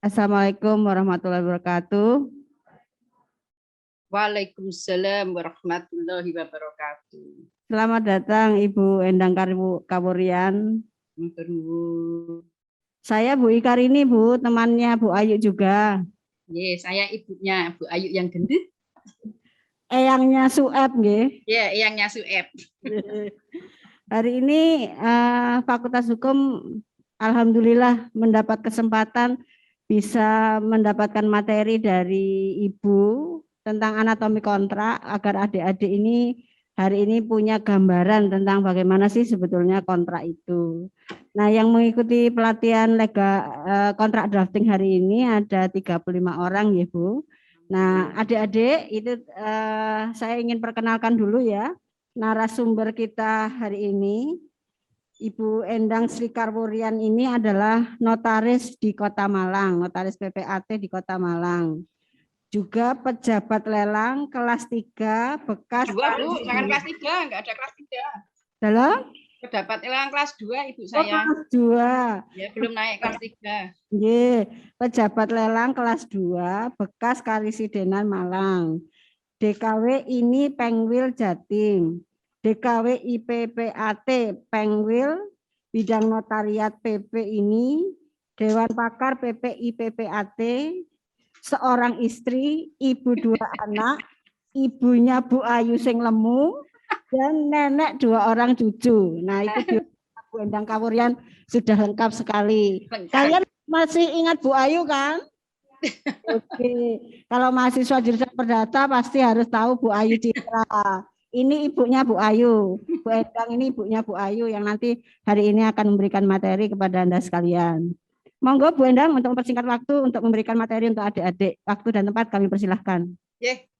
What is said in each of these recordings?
Assalamualaikum warahmatullahi wabarakatuh. Waalaikumsalam warahmatullahi wabarakatuh. Selamat datang Ibu Endang Kawurian. Saya Bu Ikarini, Bu, temannya Bu Ayu juga. Saya ibunya Bu Ayu yang gendut. Eyangnya Sueb, nggih. Eyangnya Sueb. Hari ini Fakultas Hukum alhamdulillah mendapat kesempatan bisa mendapatkan materi dari Ibu tentang anatomi kontrak agar adik-adik ini hari ini punya gambaran tentang bagaimana sih sebetulnya kontrak itu. Nah, yang mengikuti pelatihan kontrak drafting hari ini ada 35 orang ya, Bu. Nah, adik-adik itu saya ingin perkenalkan dulu ya. Narasumber kita hari ini, Ibu Endang Sri Karwurian ini adalah notaris di Kota Malang, notaris PPAT di Kota Malang. Juga pejabat lelang kelas 3 bekas. Dua, Bu, jangan kelas 3, enggak ada kelas 3. Dalam? Pejabat lelang kelas 2 Ibu saya. Kelas 2. Ya, belum naik kelas 3. Pejabat lelang kelas 2 bekas Karisidenan Malang. DKW ini Pengwil Jatim. DKW IPPAT Pengwil bidang notariat PP ini Dewan Pakar PPI PPAT, seorang istri, ibu 2 anak, ibunya Bu Ayu sing lemu dan nenek 2 orang cucu. Nah, itu Bu Endang Kawurian sudah lengkap sekali. Kalian masih ingat Bu Ayu kan? Oke, kalau mahasiswa jurusan perdata pasti harus tahu Bu Ayu Citra. Ini ibunya Bu Ayu, Bu Endang ini ibunya Bu Ayu yang nanti hari ini akan memberikan materi kepada Anda sekalian. Monggo Bu Endang untuk mempersingkat waktu untuk memberikan materi untuk adik-adik. Waktu dan tempat kami persilahkan.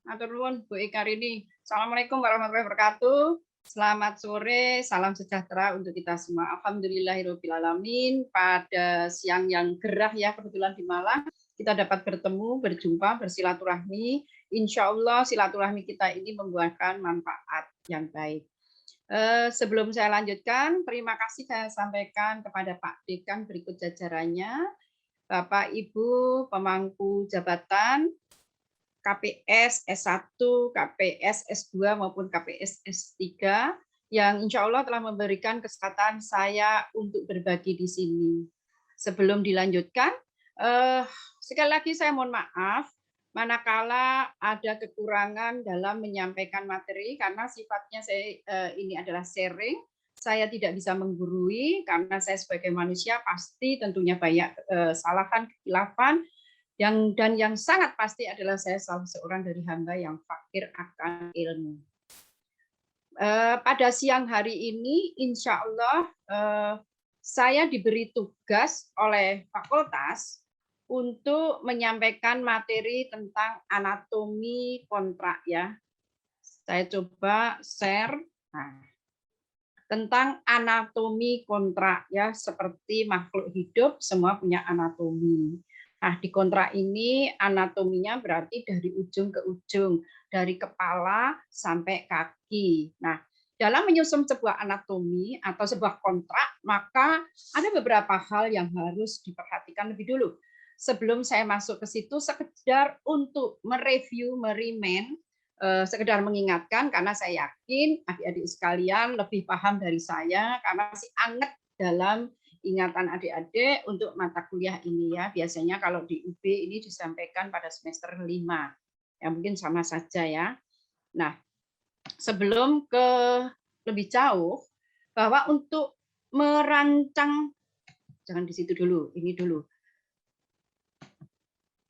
Matur nuwun Bu Ikarini. Assalamualaikum warahmatullahi wabarakatuh. Selamat sore, salam sejahtera untuk kita semua. Alhamdulillahirabbil alamin. Pada siang yang gerah ya kebetulan di Malang kita dapat bertemu, berjumpa, bersilaturahmi. Insya Allah silaturahmi kita ini membuahkan manfaat yang baik. Sebelum saya lanjutkan, terima kasih saya sampaikan kepada Pak Dekan berikut jajarannya, Bapak Ibu pemangku jabatan, KPS S1, KPS S2 maupun KPS S3 yang insya Allah telah memberikan kesempatan saya untuk berbagi di sini. Sebelum dilanjutkan, sekali lagi saya mohon maaf manakala ada kekurangan dalam menyampaikan materi karena sifatnya saya ini adalah sharing. Saya tidak bisa menggurui karena saya sebagai manusia pasti tentunya banyak kesalahan, kekhilafan. Dan yang sangat pasti adalah saya salah seorang dari hamba yang fakir akan ilmu. Pada siang hari ini, insya Allah saya diberi tugas oleh fakultas untuk menyampaikan materi tentang anatomi kontrak ya. Saya coba share tentang anatomi kontrak ya, seperti makhluk hidup semua punya anatomi. Nah, di kontrak ini anatominya berarti dari ujung ke ujung, dari kepala sampai kaki. Nah, dalam menyusun sebuah anatomi atau sebuah kontrak, maka ada beberapa hal yang harus diperhatikan lebih dulu. Sebelum saya masuk ke situ, sekedar untuk mereview, merimen, sekedar mengingatkan, karena saya yakin adik-adik sekalian lebih paham dari saya, karena masih anget dalam ingatan adik-adik untuk mata kuliah ini ya. Biasanya kalau di UB ini disampaikan pada semester 5. Ya mungkin sama saja ya. Nah, sebelum ke lebih jauh, bahwa untuk merancang, jangan di situ dulu, ini dulu.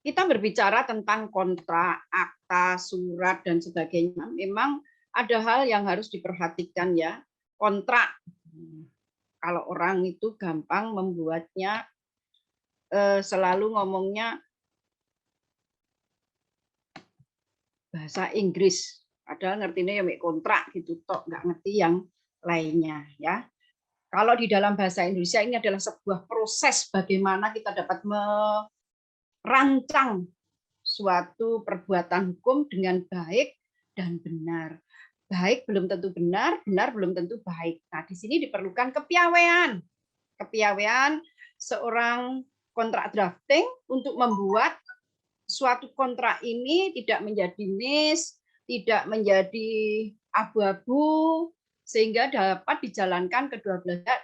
Kita berbicara tentang kontrak, akta, surat, dan sebagainya. Memang ada hal yang harus diperhatikan ya. Kontrak, kalau orang itu gampang membuatnya, selalu ngomongnya bahasa Inggris. Padahal ngertinya ya kontrak gitu, tok nggak ngerti yang lainnya ya. Kalau di dalam bahasa Indonesia ini adalah sebuah proses bagaimana kita dapat merancang suatu perbuatan hukum dengan baik dan benar. Baik belum tentu benar, benar belum tentu baik. Nah, di sini diperlukan kepiawaian. Kepiawaian seorang kontrak drafting untuk membuat suatu kontrak ini tidak menjadi miss, tidak menjadi abu-abu, sehingga dapat dijalankan kedua belah pihak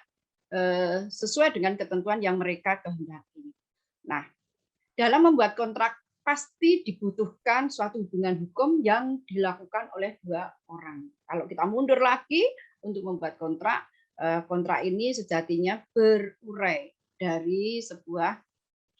sesuai dengan ketentuan yang mereka kehendaki. Nah, dalam membuat kontrak pasti dibutuhkan suatu hubungan hukum yang dilakukan oleh dua orang. Kalau kita mundur lagi untuk membuat kontrak, kontrak ini sejatinya berurai dari sebuah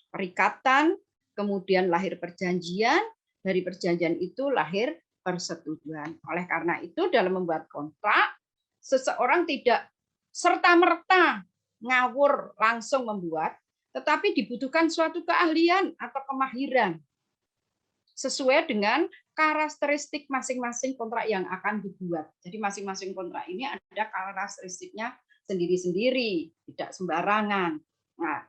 perikatan, kemudian lahir perjanjian, dari perjanjian itu lahir persetujuan. Oleh karena itu dalam membuat kontrak, seseorang tidak serta-merta ngawur langsung membuat, tetapi dibutuhkan suatu keahlian atau kemahiran sesuai dengan karakteristik masing-masing kontrak yang akan dibuat. Jadi masing-masing kontrak ini ada karakteristiknya sendiri-sendiri, tidak sembarangan. Nah,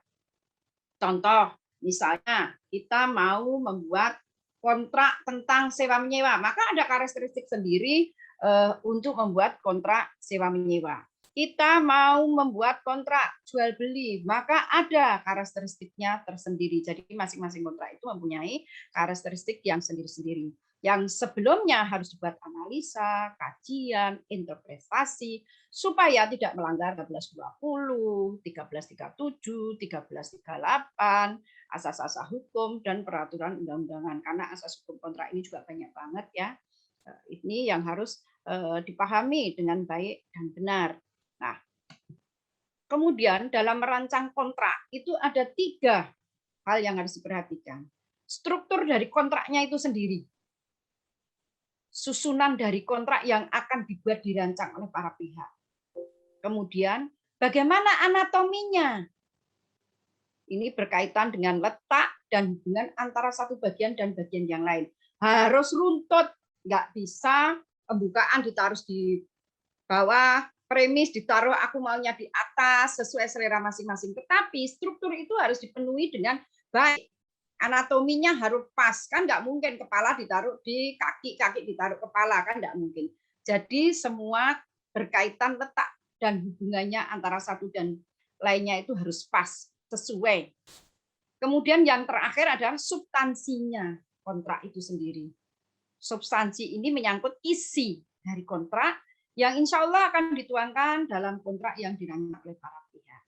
contoh, misalnya kita mau membuat kontrak tentang sewa menyewa, maka ada karakteristik sendiri untuk membuat kontrak sewa menyewa. Kita mau membuat kontrak jual beli, maka ada karakteristiknya tersendiri. Jadi masing-masing kontrak itu mempunyai karakteristik yang sendiri-sendiri. Yang sebelumnya harus dibuat analisa, kajian, interpretasi, supaya tidak melanggar 1320, 1337, 1338, asas-asas hukum, dan peraturan undang-undangan. Karena asas hukum kontrak ini juga banyak banget ya. Ini yang harus dipahami dengan baik dan benar. Nah, kemudian dalam merancang kontrak itu ada 3 hal yang harus diperhatikan. Struktur dari kontraknya itu sendiri. Susunan dari kontrak yang akan dibuat dirancang oleh para pihak. Kemudian, bagaimana anatominya? Ini berkaitan dengan letak dan hubungan antara satu bagian dan bagian yang lain. Harus runtut, nggak bisa pembukaan ditaruh di bawah, premis ditaruh aku maunya di atas sesuai selera masing-masing. Tetapi struktur itu harus dipenuhi dengan baik. Anatominya harus pas, kan nggak mungkin kepala ditaruh di kaki, kaki ditaruh kepala, kan nggak mungkin. Jadi semua berkaitan letak dan hubungannya antara satu dan lainnya itu harus pas, sesuai. Kemudian yang terakhir adalah substansinya kontrak itu sendiri. Substansi ini menyangkut isi dari kontrak yang insya Allah akan dituangkan dalam kontrak yang dirancang oleh para pihak.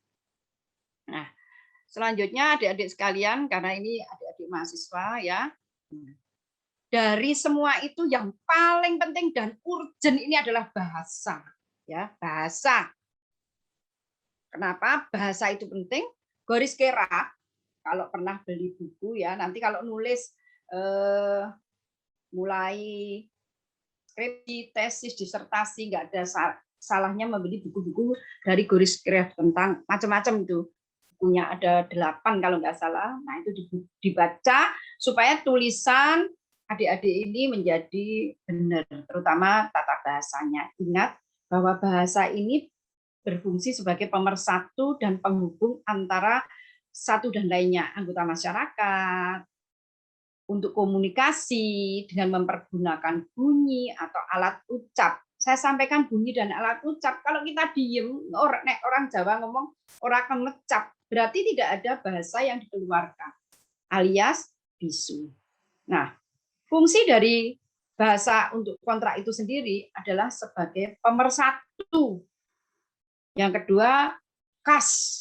Nah, selanjutnya adik-adik sekalian, karena ini adik-adik mahasiswa ya, dari semua itu yang paling penting dan urgent ini adalah bahasa, ya bahasa. Kenapa bahasa itu penting? Garis kerak, kalau pernah beli buku ya, nanti kalau nulis mulai skripsi, tesis, disertasi, nggak ada salahnya membeli buku-buku dari Goris Kref tentang macam-macam itu. Bukunya ada 8 kalau nggak salah. Nah itu dibaca supaya tulisan adik-adik ini menjadi benar, terutama tata bahasanya. Ingat bahwa bahasa ini berfungsi sebagai pemersatu dan penghubung antara satu dan lainnya, anggota masyarakat, untuk komunikasi dengan mempergunakan bunyi atau alat ucap. Saya sampaikan bunyi dan alat ucap. Kalau kita diem, orang Jawa ngomong orang akan ngecap, berarti tidak ada bahasa yang dikeluarkan, alias bisu. Nah, fungsi dari bahasa untuk kontrak itu sendiri adalah sebagai pemersatu. Yang kedua, kas.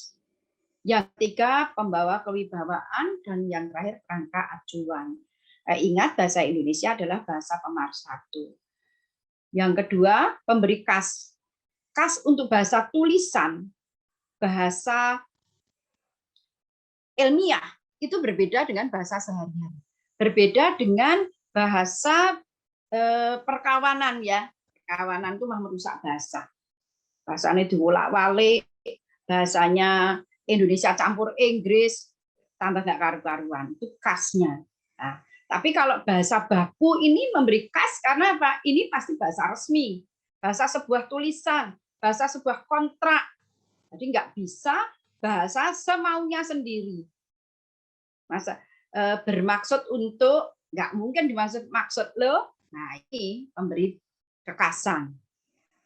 Yang ketiga, pembawa kewibawaan, dan yang terakhir, kerangka acuan. Ingat, bahasa Indonesia adalah bahasa pemersatu. Yang kedua, pemberi kas. Kas untuk bahasa tulisan, bahasa ilmiah, itu berbeda dengan bahasa sehari-hari. Berbeda dengan bahasa perkawanan ya. Perkawanan itu mah merusak bahasa. Bahasanya diwolak-walik, bahasanya Indonesia campur Inggris, tambah nggak karu-karuan. Itu kasnya. Nah, tapi kalau bahasa baku ini memberi kas karena apa? Ini pasti bahasa resmi, bahasa sebuah tulisan, bahasa sebuah kontrak. Jadi nggak bisa bahasa semaunya sendiri. Masa bermaksud untuk, nggak mungkin dimaksud maksud lo. Nah ini pemberi kekasan.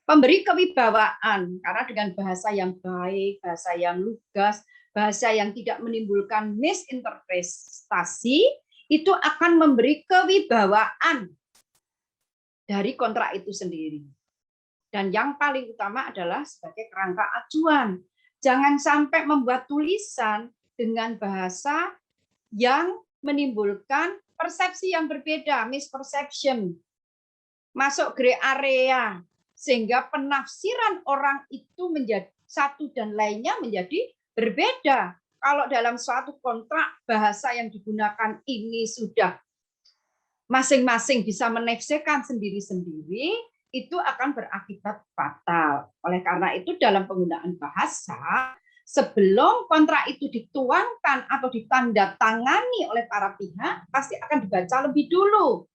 Pemberi kewibawaan, karena dengan bahasa yang baik, bahasa yang lugas, bahasa yang tidak menimbulkan misinterpretasi, itu akan memberi kewibawaan dari kontrak itu sendiri. Dan yang paling utama adalah sebagai kerangka acuan. Jangan sampai membuat tulisan dengan bahasa yang menimbulkan persepsi yang berbeda, misperception, masuk gray area, sehingga penafsiran orang itu menjadi satu dan lainnya menjadi berbeda. Kalau dalam suatu kontrak bahasa yang digunakan ini sudah masing-masing bisa menafsirkan sendiri-sendiri, itu akan berakibat fatal. Oleh karena itu dalam penggunaan bahasa, sebelum kontrak itu dituangkan atau ditandatangani oleh para pihak, pasti akan dibaca lebih dulu.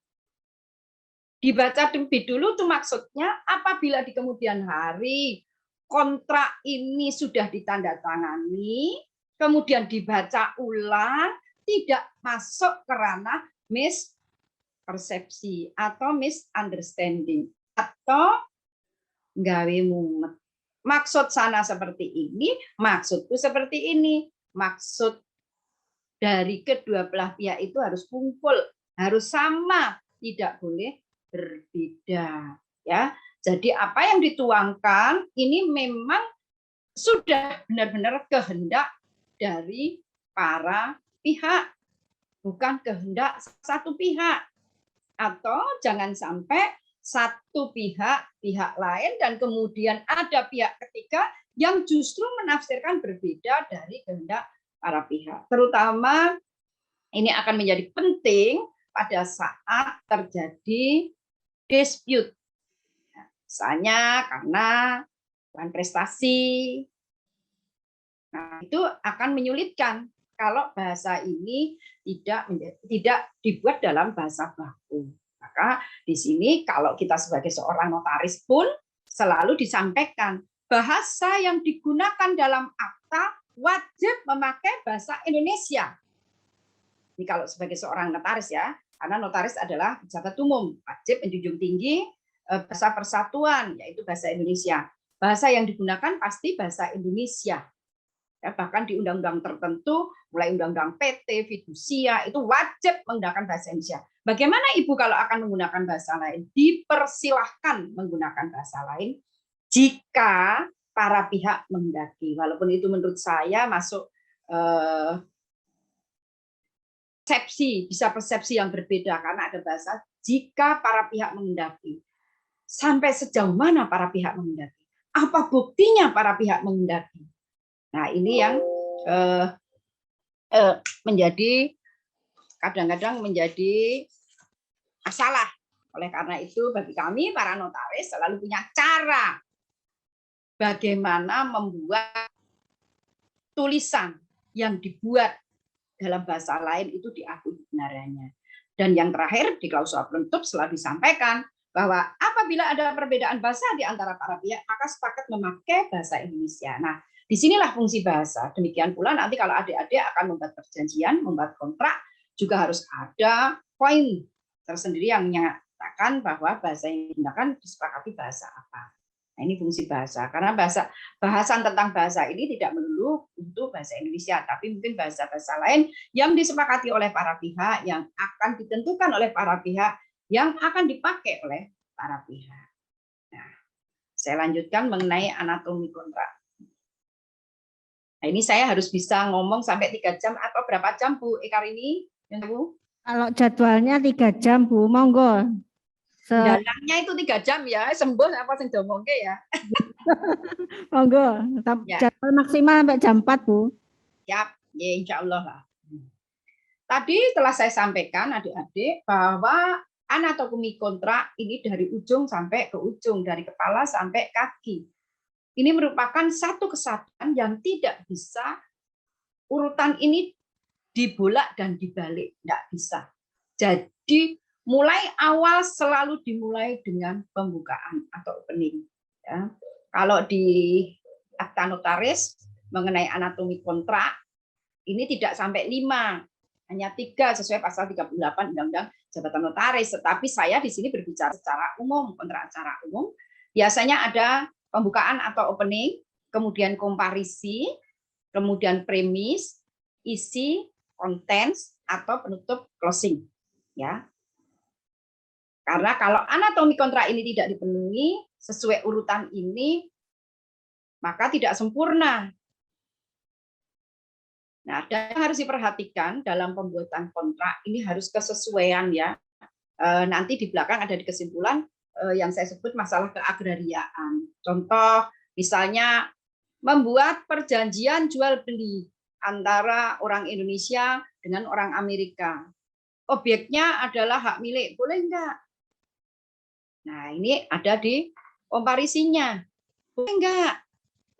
Dibaca lebih dulu itu maksudnya apabila di kemudian hari kontrak ini sudah ditandatangani, kemudian dibaca ulang, tidak masuk ke ranah mispersepsi atau misunderstanding atau gawe mumet. Maksud sana seperti ini, maksudku seperti ini. Maksud dari kedua belah pihak itu harus kumpul, harus sama, tidak boleh berbeda. Ya, jadi apa yang dituangkan ini memang sudah benar-benar kehendak dari para pihak, bukan kehendak satu pihak. Atau jangan sampai satu pihak lain dan kemudian ada pihak ketiga yang justru menafsirkan berbeda dari kehendak para pihak. Terutama ini akan menjadi penting pada saat terjadi dispute. Misalnya karena prestasi. Nah, itu akan menyulitkan kalau bahasa ini tidak dibuat dalam bahasa baku. Maka di sini kalau kita sebagai seorang notaris pun selalu disampaikan bahasa yang digunakan dalam akta wajib memakai bahasa Indonesia. Ini kalau sebagai seorang notaris ya, karena notaris adalah pejabat umum, wajib menjunjung tinggi bahasa persatuan, yaitu bahasa Indonesia. Bahasa yang digunakan pasti bahasa Indonesia. Ya, bahkan di undang-undang tertentu, mulai undang-undang PT, fidusia, itu wajib menggunakan bahasa Indonesia. Bagaimana Ibu kalau akan menggunakan bahasa lain? Dipersilahkan menggunakan bahasa lain jika para pihak menghendaki. Walaupun itu menurut saya masuk persepsi, bisa persepsi yang berbeda karena ada bahasa jika para pihak menghendaki. Sampai sejauh mana para pihak menghendaki? Apa buktinya para pihak menghendaki? Nah, ini yang menjadi kadang-kadang menjadi masalah. Oleh karena itu, bagi kami para notaris selalu punya cara bagaimana membuat tulisan yang dibuat dalam bahasa lain itu diakui kebenarannya. Dan yang terakhir di klausul penutup selalu disampaikan bahwa apabila ada perbedaan bahasa di antara para pihak, maka sepakat memakai bahasa Indonesia. Nah, disinilah fungsi bahasa. Demikian pula nanti kalau adik-adik akan membuat perjanjian, membuat kontrak, juga harus ada poin tersendiri yang menyatakan bahwa bahasa yang digunakan disepakati bahasa apa. Nah, ini fungsi bahasa. Karena bahasan tentang bahasa ini tidak melulu untuk bahasa Indonesia, tapi mungkin bahasa-bahasa lain yang disepakati oleh para pihak, yang akan ditentukan oleh para pihak, yang akan dipakai oleh para pihak. Nah, saya lanjutkan mengenai anatomi kontrak. Nah, ini saya harus bisa ngomong sampai 3 jam atau berapa jam Bu Ekarini? Bu? Kalau jadwalnya 3 jam Bu, monggo. Dalangnya itu 3 jam ya, sembuh apa sing diomongke ya. Monggo, Ya. jadwal maksimal sampai jam 4 Bu. Siap, ya insya Allah lah. Tadi telah saya sampaikan adik-adik bahwa anatomi kontrak ini dari ujung sampai ke ujung, dari kepala sampai kaki. Ini merupakan satu kesatuan yang tidak bisa urutan ini dibolak dan dibalik, tidak bisa. Jadi mulai awal selalu dimulai dengan pembukaan atau opening. Ya. Kalau di akta notaris mengenai anatomi kontrak ini tidak sampai 5, hanya 3 sesuai pasal 38 Undang-Undang Jabatan Notaris. Tetapi saya di sini berbicara secara umum, kontrak secara umum. Biasanya ada pembukaan atau opening, kemudian komparisi, kemudian premis, isi, contents, atau penutup closing. Ya. Karena kalau anatomi kontrak ini tidak dipenuhi sesuai urutan ini, maka tidak sempurna. Nah, dan yang harus diperhatikan dalam pembuatan kontrak ini harus kesesuaian ya. Nanti di belakang ada di kesimpulan yang saya sebut masalah keagrariaan. Contoh, misalnya membuat perjanjian jual beli antara orang Indonesia dengan orang Amerika. Objeknya adalah hak milik, boleh enggak? Nah, ini ada di komparisinya. Boleh enggak?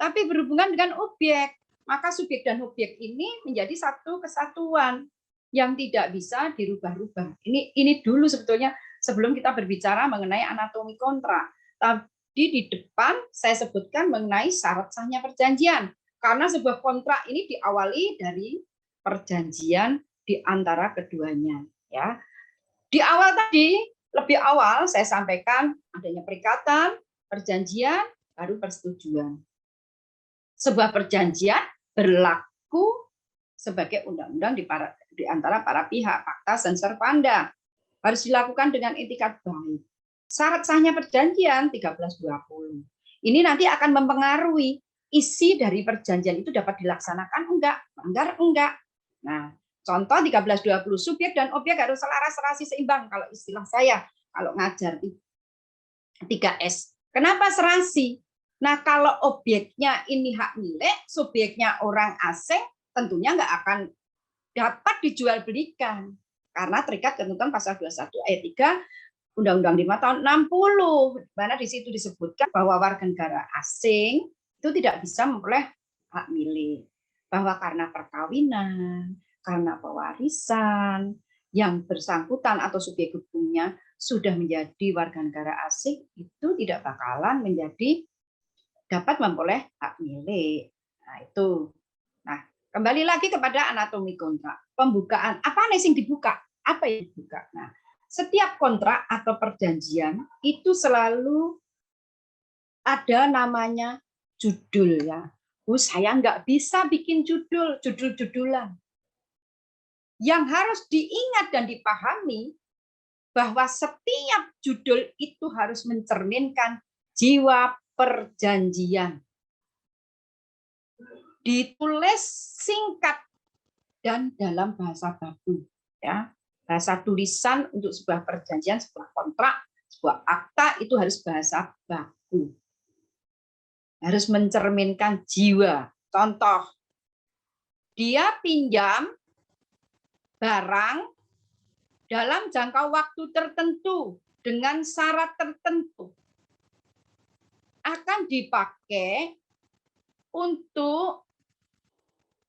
Tapi berhubungan dengan objek. Maka subjek dan objek ini menjadi satu kesatuan yang tidak bisa dirubah-rubah. Ini dulu sebetulnya sebelum kita berbicara mengenai anatomi kontrak. Tadi di depan saya sebutkan mengenai syarat sahnya perjanjian. Karena sebuah kontrak ini diawali dari perjanjian di antara keduanya. Ya. Di awal tadi, lebih awal saya sampaikan adanya perikatan, perjanjian, baru persetujuan. Sebuah perjanjian berlaku sebagai undang-undang di antara para pihak, pacta sunt servanda. Harus dilakukan dengan etikat baik. Syarat sahnya perjanjian 1320. Ini nanti akan mempengaruhi isi dari perjanjian itu dapat dilaksanakan enggak, melanggar enggak. Nah, contoh 1320 subjek dan objek harus selaras, serasi, seimbang kalau istilah saya kalau ngajar 3S. Kenapa serasi? Nah, kalau objeknya ini hak milik, subjeknya orang asing, tentunya nggak akan dapat dijual belikan. Karena terikat ketentuan pasal 21 ayat 3 Undang-Undang 5 tahun 60, di mana di situ disebutkan bahwa warga negara asing itu tidak bisa memperoleh hak milik. Bahwa karena perkawinan, karena pewarisan, yang bersangkutan atau subjek hukumnya sudah menjadi warga negara asing, itu tidak bakalan menjadi dapat memperoleh hak milik. Nah, itu. Nah, kembali lagi kepada anatomi kontrak. Pembukaan, apa yang dibuka? Apa yang dibuka? Nah, setiap kontrak atau perjanjian itu selalu ada namanya judul ya. Saya nggak bisa bikin judul-judulan. Yang harus diingat dan dipahami bahwa setiap judul itu harus mencerminkan jiwa perjanjian. Ditulis singkat dan dalam bahasa baku, ya. Bahasa tulisan untuk sebuah perjanjian, sebuah kontrak, sebuah akta itu harus bahasa baku. Harus mencerminkan jiwa. Contoh, dia pinjam barang dalam jangka waktu tertentu dengan syarat tertentu akan dipakai untuk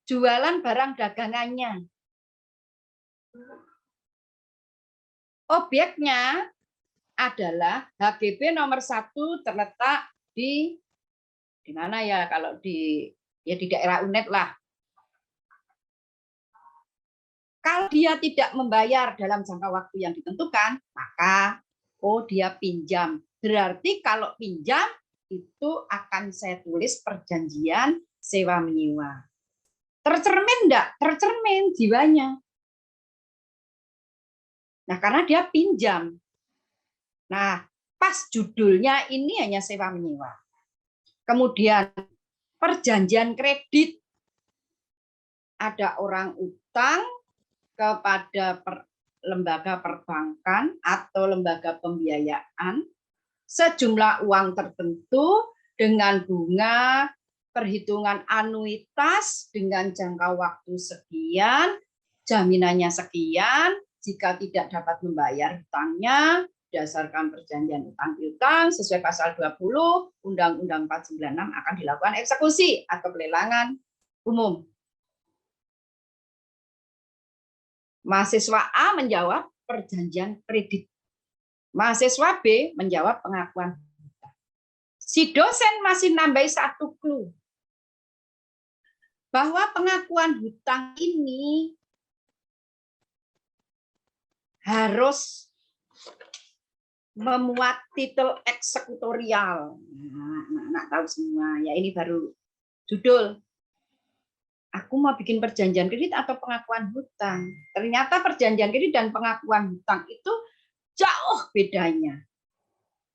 jualan barang dagangannya. Objeknya adalah HGB nomor 1 terletak di mana ya, kalau di daerah UNED lah. Kalau dia tidak membayar dalam jangka waktu yang ditentukan, maka dia pinjam. Berarti kalau pinjam itu akan saya tulis perjanjian sewa menyewa. Tercermin enggak? Tercermin jiwanya. Nah, karena dia pinjam. Nah, pas judulnya ini hanya sewa menyewa. Kemudian perjanjian kredit. Ada orang utang kepada lembaga perbankan atau lembaga pembiayaan sejumlah uang tertentu dengan bunga, perhitungan anuitas dengan jangka waktu sekian, jaminannya sekian, jika tidak dapat membayar hutangnya, berdasarkan perjanjian utang piutang sesuai pasal 20 Undang-Undang 496 akan dilakukan eksekusi atau pelelangan umum. Mahasiswa A menjawab perjanjian kredit. Mahasiswa B menjawab pengakuan. Si dosen masih nambahi satu clue. Bahwa pengakuan hutang ini harus memuat titel eksekutorial. Nah, anak tahu semua. Ya, ini baru judul. aku mau bikin perjanjian kredit atau pengakuan hutang. Ternyata perjanjian kredit dan pengakuan hutang itu jauh bedanya.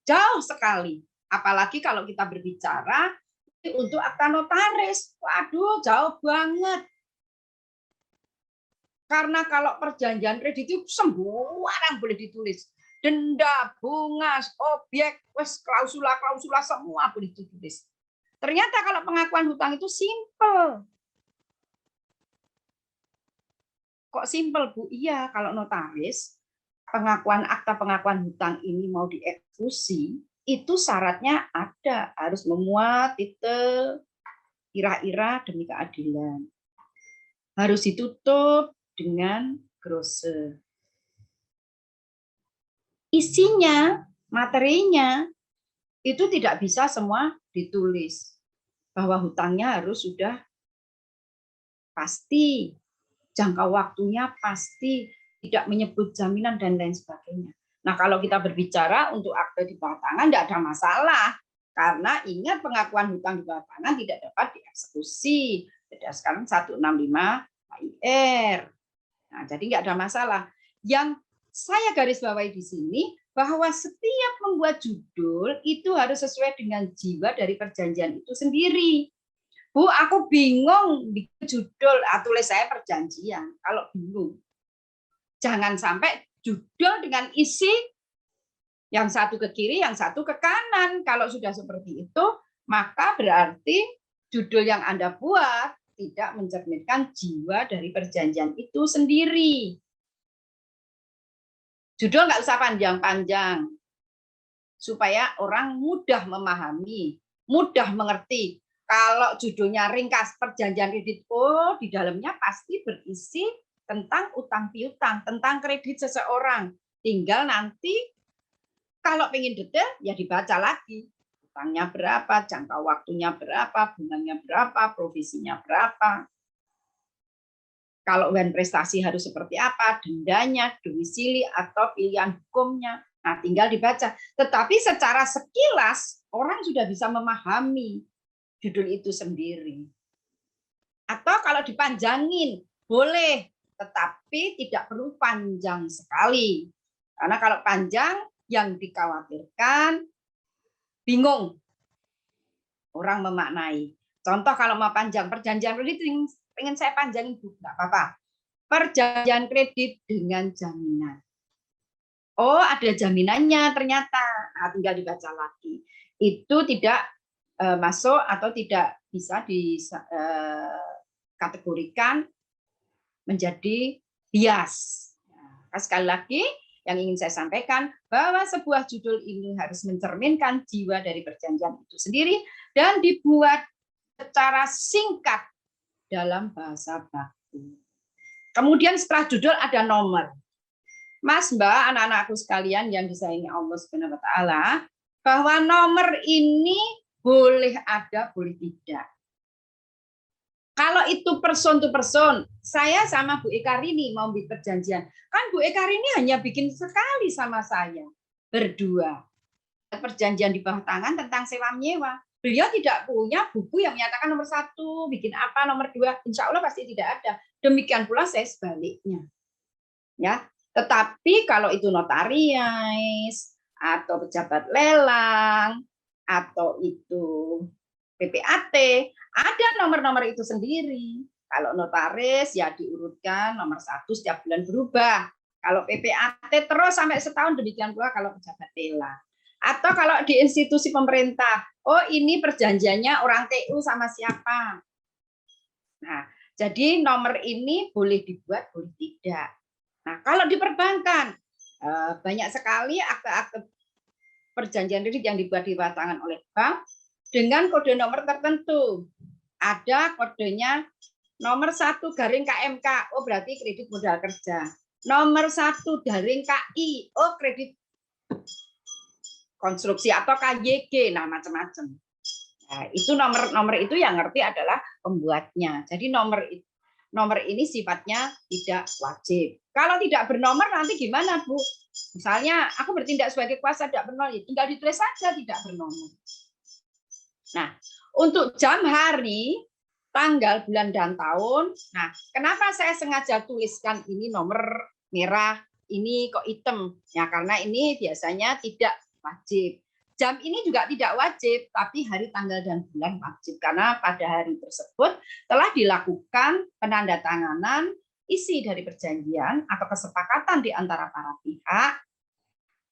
Jauh sekali. Apalagi kalau kita berbicara untuk akta notaris. Waduh, jauh banget. Karena kalau perjanjian kredit itu semua orang boleh ditulis. Denda, bunga, objek, klausula semua boleh ditulis. Ternyata kalau pengakuan hutang itu simple. Kok simple, Bu? Iya, kalau notaris, akta pengakuan hutang ini mau dieksekusi, itu syaratnya ada, harus memuat titel ira-ira demi keadilan. Harus ditutup dengan grose. Isinya, materinya, itu tidak bisa semua ditulis. Bahwa hutangnya harus sudah pasti, jangka waktunya pasti, tidak menyebut jaminan dan lain sebagainya. Nah, kalau kita berbicara untuk akte di bawah tangan tidak ada masalah, karena ingat pengakuan hutang di bawah tangan tidak dapat dieksekusi berdasarkan 165 KIR. Nah, jadi nggak ada masalah. Yang saya garis bawahi di sini bahwa setiap membuat judul itu harus sesuai dengan jiwa dari perjanjian itu sendiri. Bu, aku bingung bikin judul, tulis saya perjanjian. Kalau bingung, jangan sampai judul dengan isi yang satu ke kiri, yang satu ke kanan. Kalau sudah seperti itu, maka berarti judul yang Anda buat tidak mencerminkan jiwa dari perjanjian itu sendiri. Judul nggak usah panjang-panjang, supaya orang mudah memahami, mudah mengerti. Kalau judulnya ringkas perjanjian kredit, oh di dalamnya pasti berisi tentang utang piutang, tentang kredit seseorang. Tinggal nanti kalau pengen detail ya dibaca lagi. Utangnya berapa, jangka waktunya berapa, bunganya berapa, provisinya berapa. Kalau uang prestasi harus seperti apa, dendanya, domisili atau pilihan hukumnya. Nah, tinggal dibaca. Tetapi secara sekilas orang sudah bisa memahami judul itu sendiri. Atau kalau dipanjangin, boleh, tetapi tidak perlu panjang sekali. Karena kalau panjang, yang dikhawatirkan bingung orang memaknai. Contoh kalau mau panjang, perjanjian kredit pengen saya panjangin, Bu, nggak apa-apa. Perjanjian kredit dengan jaminan. Oh, ada jaminannya ternyata. Nah, tinggal dibaca lagi. Itu tidak masuk atau tidak bisa dikategorikan menjadi bias. Nah, sekali lagi, yang ingin saya sampaikan bahwa sebuah judul ini harus mencerminkan jiwa dari perjanjian itu sendiri dan dibuat secara singkat dalam bahasa baku. Kemudian setelah judul ada nomor. Mas, Mbak, anak-anakku sekalian yang disayangi Allah Subhanahu wa taala, bahwa nomor ini boleh ada, boleh tidak. Kalau itu person to person, saya sama Bu Ekarini mau bikin perjanjian. Kan Bu Ekarini hanya bikin sekali sama saya, berdua. Perjanjian di bawah tangan tentang sewa menyewa. Beliau tidak punya buku yang menyatakan nomor 1, bikin apa, nomor 2. Insya Allah pasti tidak ada. Demikian pula saya sebaliknya. Ya, tetapi kalau itu notaris, atau pejabat lelang, atau itu PPAT, ada nomor-nomor itu sendiri. Kalau notaris ya diurutkan nomor 1 setiap bulan berubah. Kalau PPAT terus sampai setahun, demikian pula kalau pejabat lelang. Atau kalau di institusi pemerintah, oh ini perjanjiannya orang TU sama siapa. Nah, jadi nomor ini boleh dibuat, boleh tidak. Nah, kalau di perbankan, banyak sekali akte-akte perjanjian kredit yang dibuat di bawah tangan oleh bank dengan kode nomor tertentu. Ada kodenya nomor 1 garing KMK, oh berarti kredit modal kerja. Nomor 1 garing KI, oh kredit konstruksi atau KYG, nah macam-macam. Nah, itu nomor itu yang ngerti adalah pembuatnya. Jadi nomor ini sifatnya tidak wajib. Kalau tidak bernomor nanti gimana, Bu? Misalnya aku bertindak sebagai kuasa tidak bernomor, tinggal ditulis saja tidak bernomor. Nah, untuk jam hari tanggal, bulan, dan tahun. Nah, kenapa saya sengaja tuliskan ini nomor merah, ini kok hitam? Ya, karena ini biasanya tidak wajib. Jam ini juga tidak wajib, tapi hari, tanggal, dan bulan wajib. Karena pada hari tersebut telah dilakukan penandatanganan isi dari perjanjian atau kesepakatan di antara para pihak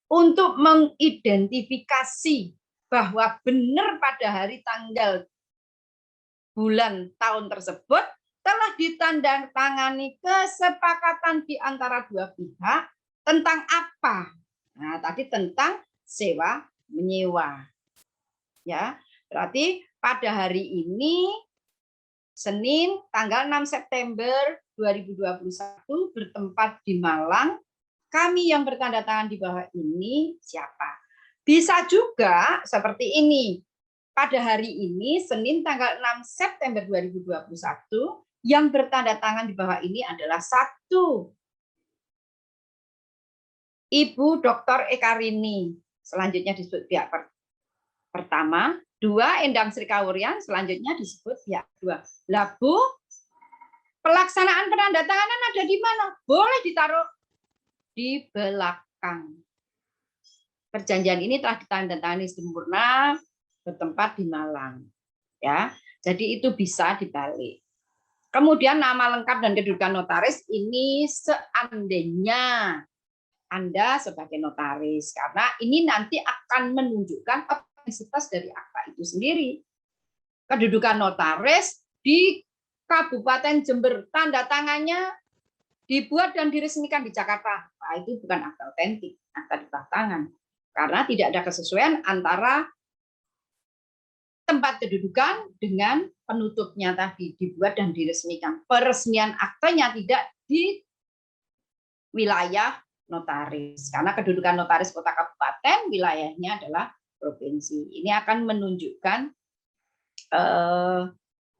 untuk mengidentifikasi bahwa benar pada hari, tanggal, bulan, tahun tersebut telah ditandatangani kesepakatan di antara dua pihak tentang apa? Nah, tadi tentang sewa menyewa. Ya, berarti pada hari ini Senin tanggal 6 September 2021 bertempat di Malang. Kami yang bertanda tangan di bawah ini siapa? Bisa juga seperti ini. Pada hari ini Senin tanggal 6 September 2021 yang bertanda tangan di bawah ini adalah 1 Ibu Dr. Ekarini, selanjutnya disebut pihak pertama. 2 Endang Sri Kawuryan, selanjutnya disebut pihak kedua. Lah Bu, pelaksanaan penandatanganan ada di mana? Boleh ditaruh di belakang. Perjanjian ini telah ditandatangani sempurna bertempat di Malang. Ya, jadi itu bisa dibalik. Kemudian nama lengkap dan kedudukan notaris ini seandainya Anda sebagai notaris, karena ini nanti akan menunjukkan otentisitas dari akta itu sendiri. Kedudukan notaris di Kabupaten Jember, tanda tangannya dibuat dan diresmikan di Jakarta. Nah, itu bukan akta otentik, akta di bawah tangan. Karena tidak ada kesesuaian antara tempat kedudukan dengan penutupnya tadi dibuat dan diresmikan. Peresmian aktanya tidak di wilayah notaris. Karena kedudukan notaris kota kabupaten, wilayahnya adalah provinsi. Ini akan menunjukkan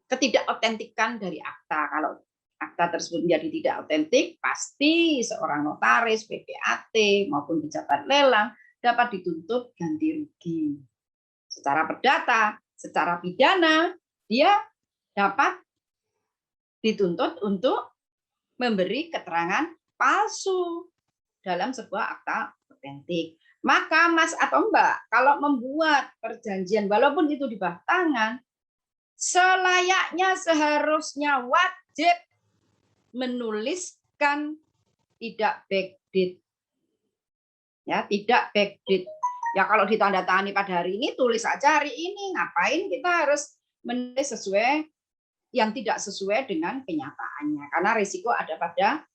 ketidakotentikan dari akta. Kalau akta tersebut menjadi tidak otentik, pasti seorang notaris, PPAT, maupun pejabat lelang dapat dituntut ganti rugi. Secara perdata, secara pidana, dia dapat dituntut untuk memberi keterangan palsu dalam sebuah akta otentik. Maka Mas atau Mbak, kalau membuat perjanjian, walaupun itu di bawah tangan, selayaknya seharusnya wajib menuliskan tidak backdate. Ya, tidak backdate. Ya kalau ditandatangani pada hari ini, tulis saja hari ini. Ngapain kita harus menulis sesuai yang tidak sesuai dengan kenyataannya? Karena risiko ada pada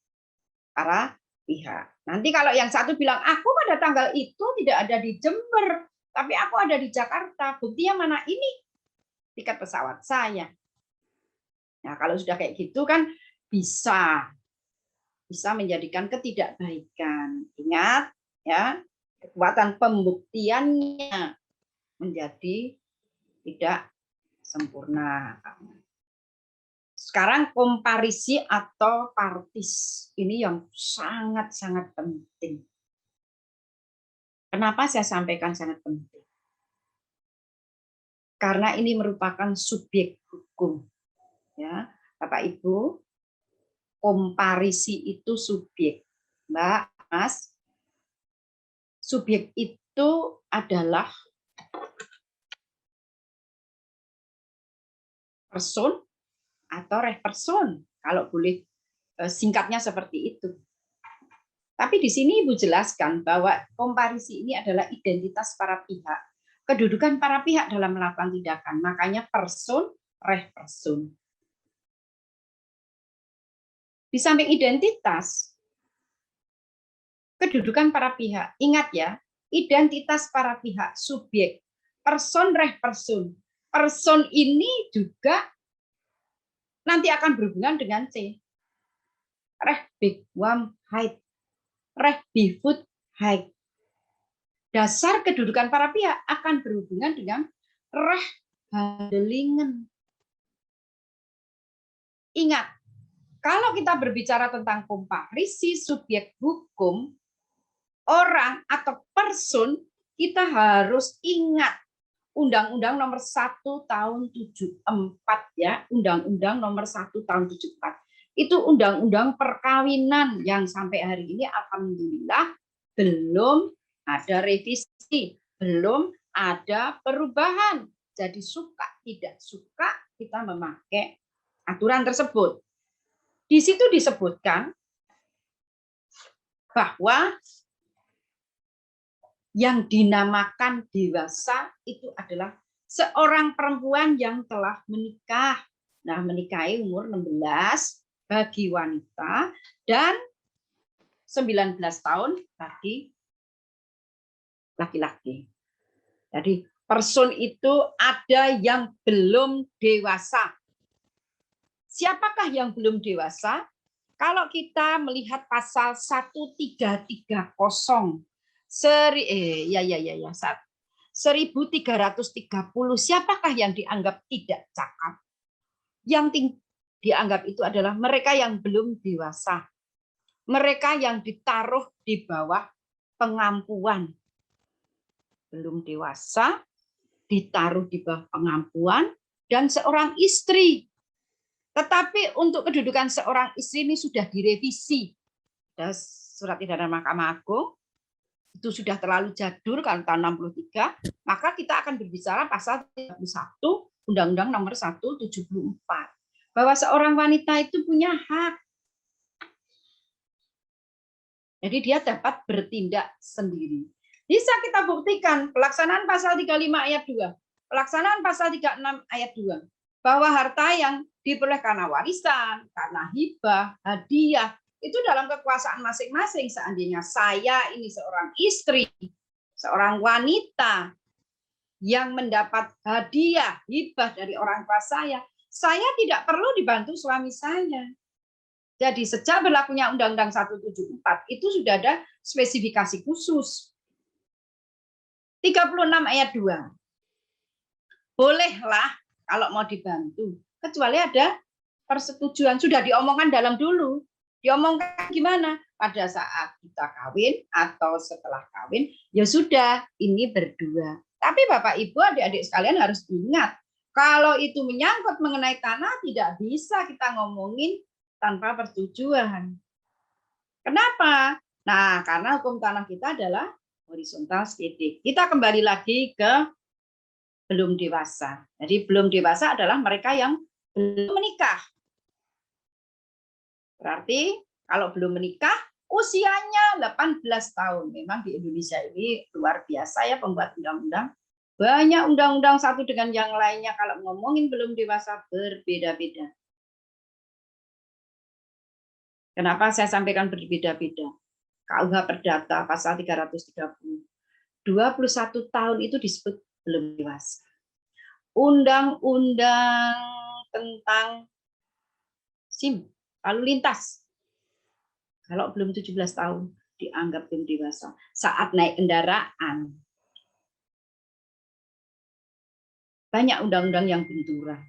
para pihak. Nanti kalau yang satu bilang, aku pada tanggal itu tidak ada di Jember, tapi aku ada di Jakarta. Buktinya mana? Ini tiket pesawat saya. Nah, kalau sudah kayak gitu kan bisa menjadikan ketidakbaikan. Ingat ya, kekuatan pembuktiannya menjadi tidak sempurna. Sekarang komparisi atau partis ini yang sangat-sangat penting. Kenapa saya sampaikan sangat penting? Karena ini merupakan subjek hukum. Ya, Bapak Ibu, komparisi itu subjek. Mbak, Mas, subjek itu adalah person atau reperson, kalau boleh singkatnya seperti itu. Tapi di sini Ibu jelaskan bahwa komparisi ini adalah identitas para pihak, kedudukan para pihak dalam melakukan tindakan, makanya person, reperson. Di samping identitas, kedudukan para pihak, ingat ya, identitas para pihak, subjek, person, reperson. Person ini juga nanti akan berhubungan dengan C. Reh Bigwam Haid. Reh Bifut Haid. Dasar kedudukan para pihak akan berhubungan dengan reh handelingen. Ingat, kalau kita berbicara tentang komparisi subjek hukum, orang atau person, kita harus ingat Undang-Undang Nomor 1 Tahun 74 ya, Undang-Undang Nomor 1 Tahun 74. Itu undang-undang perkawinan yang sampai hari ini alhamdulillah belum ada revisi, belum ada perubahan. Jadi suka tidak suka kita memakai aturan tersebut. Di situ disebutkan bahwa yang dinamakan dewasa itu adalah seorang perempuan yang telah menikah. Nah, menikahi umur 16 bagi wanita dan 19 tahun bagi laki-laki. Jadi person itu ada yang belum dewasa. Siapakah yang belum dewasa? Kalau kita melihat pasal 1330 1330, siapakah yang dianggap tidak cakap? Yang dianggap itu adalah mereka yang belum dewasa. Mereka yang ditaruh di bawah pengampuan. Belum dewasa, ditaruh di bawah pengampuan, dan seorang istri. Tetapi untuk kedudukan seorang istri ini sudah direvisi. Ada surat edaran Mahkamah Agung, itu sudah terlalu jadul kalau tahun 63, maka kita akan berbicara pasal 31 Undang-Undang Nomor 1 74. Bahwa seorang wanita itu punya hak. Jadi dia dapat bertindak sendiri. Bisa kita buktikan pelaksanaan pasal 35 ayat 2, pelaksanaan pasal 36 ayat 2, bahwa harta yang diperoleh karena warisan, karena hibah, hadiah, itu dalam kekuasaan masing-masing. Seandainya saya ini seorang istri, seorang wanita yang mendapat hadiah, hibah dari orang tua saya tidak perlu dibantu suami saya. Jadi sejak berlakunya Undang-Undang 174 itu sudah ada spesifikasi khusus. 36 ayat 2. Bolehlah kalau mau dibantu, kecuali ada persetujuan. Sudah diomongkan dalam dulu. Diomongkan gimana? Pada saat kita kawin atau setelah kawin, ya sudah, ini berdua. Tapi Bapak Ibu, adik-adik sekalian harus ingat, kalau itu menyangkut mengenai tanah, tidak bisa kita ngomongin tanpa persetujuan. Kenapa? Nah, karena hukum tanah kita adalah horizontal steady. Kita kembali lagi ke belum dewasa. Jadi belum dewasa adalah mereka yang belum menikah. Berarti kalau belum menikah, usianya 18 tahun. Memang di Indonesia ini luar biasa ya pembuat undang-undang. Banyak undang-undang satu dengan yang lainnya kalau ngomongin belum dewasa berbeda-beda. Kenapa saya sampaikan berbeda-beda? KUH Perdata pasal 330. 21 tahun itu disebut belum dewasa. Undang-undang tentang SIM, lalu lintas. Kalau belum 17 tahun dianggap belum dewasa. Saat naik kendaraan. Banyak undang-undang yang benturan.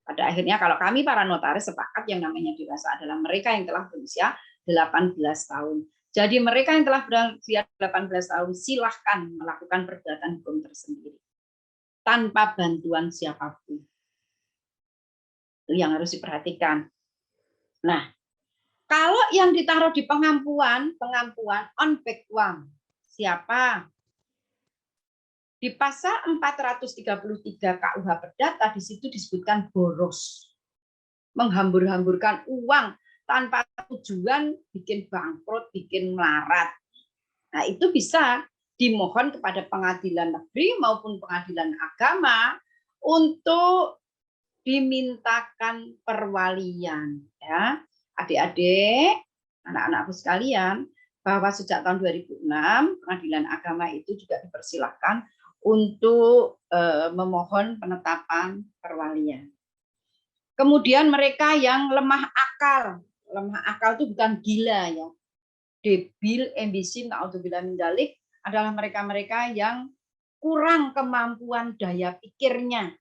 Pada akhirnya kalau kami para notaris sepakat yang namanya dewasa adalah mereka yang telah berusia 18 tahun. Jadi mereka yang telah berusia 18 tahun silahkan melakukan perbuatan hukum tersendiri. Tanpa bantuan siapapun. Itu yang harus diperhatikan. Nah, kalau yang ditaruh di pengampuan on back uang, siapa? Di pasal 433 KUH Perdata di situ disebutkan boros. Menghambur-hamburkan uang tanpa tujuan, bikin bangkrut, bikin melarat. Nah, itu bisa dimohon kepada pengadilan negeri maupun pengadilan agama untuk dimintakan perwalian. Ya, adik-adik, anak-anakku sekalian, bahwa sejak tahun 2006 pengadilan agama itu juga dipersilahkan untuk memohon penetapan perwalian. Kemudian mereka yang lemah akal itu bukan gila ya, debil, ambisin, naudzubillah min dzalik, adalah mereka-mereka yang kurang kemampuan daya pikirnya.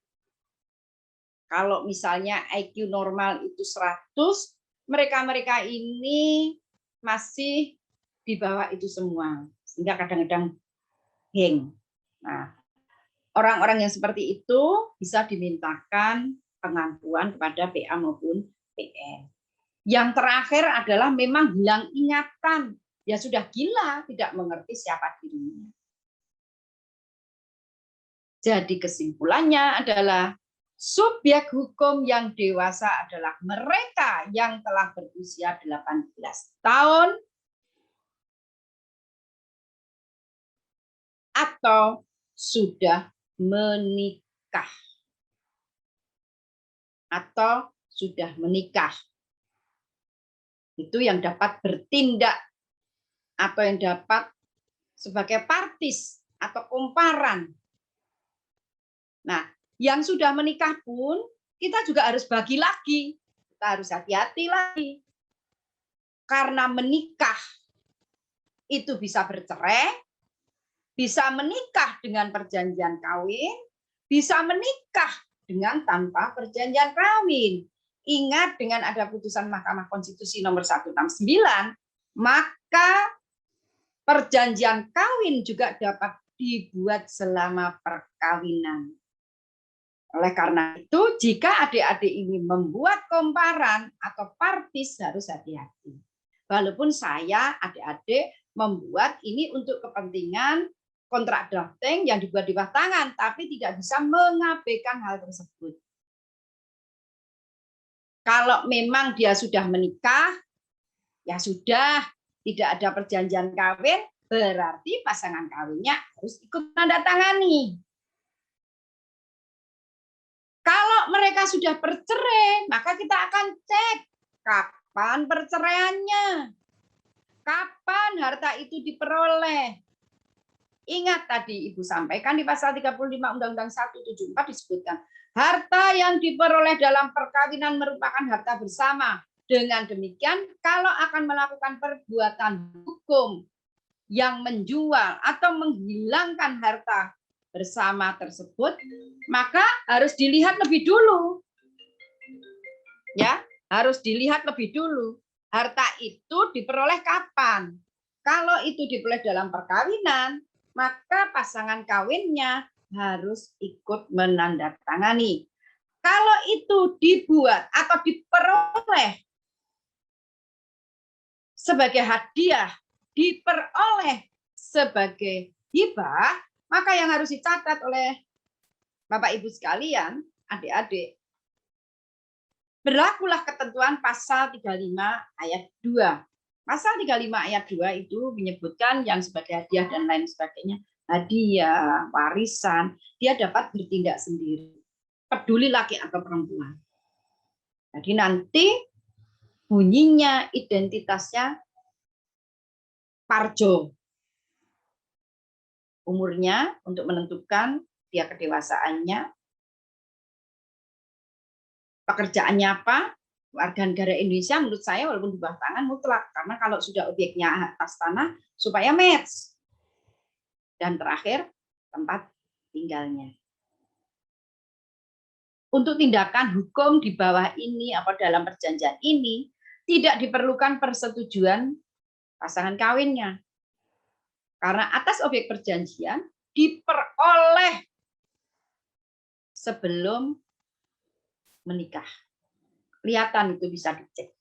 Kalau misalnya IQ normal itu 100, mereka-mereka ini masih di bawah itu semua, sehingga kadang-kadang hang. Nah, orang-orang yang seperti itu bisa dimintakan pengampuan kepada PA maupun PN. Yang terakhir adalah memang hilang ingatan. Ya sudah gila, tidak mengerti siapa dirinya. Jadi kesimpulannya adalah subjek hukum yang dewasa adalah mereka yang telah berusia 18 tahun atau sudah menikah. Atau sudah menikah. Itu yang dapat bertindak atau yang dapat sebagai partis atau kumparan. Nah, yang sudah menikah pun kita juga harus bagi lagi. Kita harus hati-hati lagi. Karena menikah itu bisa bercerai, bisa menikah dengan perjanjian kawin, bisa menikah dengan tanpa perjanjian kawin. Ingat, dengan ada putusan Mahkamah Konstitusi nomor 169, maka perjanjian kawin juga dapat dibuat selama perkawinan. Oleh karena itu, jika adik-adik ini membuat komparan atau partis, harus hati-hati. Walaupun saya, adik-adik, membuat ini untuk kepentingan kontrak drafting yang dibuat di bawah tangan, tapi tidak bisa mengabaikan hal tersebut. Kalau memang dia sudah menikah, ya sudah, tidak ada perjanjian kawin, berarti pasangan kawinnya harus ikut tanda tangani. Kalau mereka sudah bercerai, maka kita akan cek kapan perceraiannya, kapan harta itu diperoleh. Ingat tadi Ibu sampaikan di pasal 35 Undang-Undang 174 disebutkan, harta yang diperoleh dalam perkawinan merupakan harta bersama. Dengan demikian, kalau akan melakukan perbuatan hukum yang menjual atau menghilangkan harta bersama tersebut, maka harus dilihat lebih dulu. Ya, harus dilihat lebih dulu. Harta itu diperoleh kapan? Kalau itu diperoleh dalam perkawinan, maka pasangan kawinnya harus ikut menandatangani. Kalau itu dibuat atau diperoleh sebagai hadiah, diperoleh sebagai hibah, maka yang harus dicatat oleh Bapak Ibu sekalian, adik-adik, berlakulah ketentuan pasal 35 ayat 2. Pasal 35 ayat 2 itu menyebutkan yang sebagai hadiah dan lain sebagainya. Hadiah, warisan, dia dapat bertindak sendiri. Peduli laki atau perempuan. Jadi nanti bunyinya, identitasnya Parjo. Umurnya untuk menentukan dia kedewasaannya. Pekerjaannya apa? Warga negara Indonesia menurut saya walaupun di bawah tangan mutlak, karena kalau sudah objeknya atas tanah supaya match. Dan terakhir tempat tinggalnya. Untuk tindakan hukum di bawah ini atau dalam perjanjian ini tidak diperlukan persetujuan pasangan kawinnya. Karena atas objek perjanjian diperoleh sebelum menikah. Kelihatan itu bisa dicek.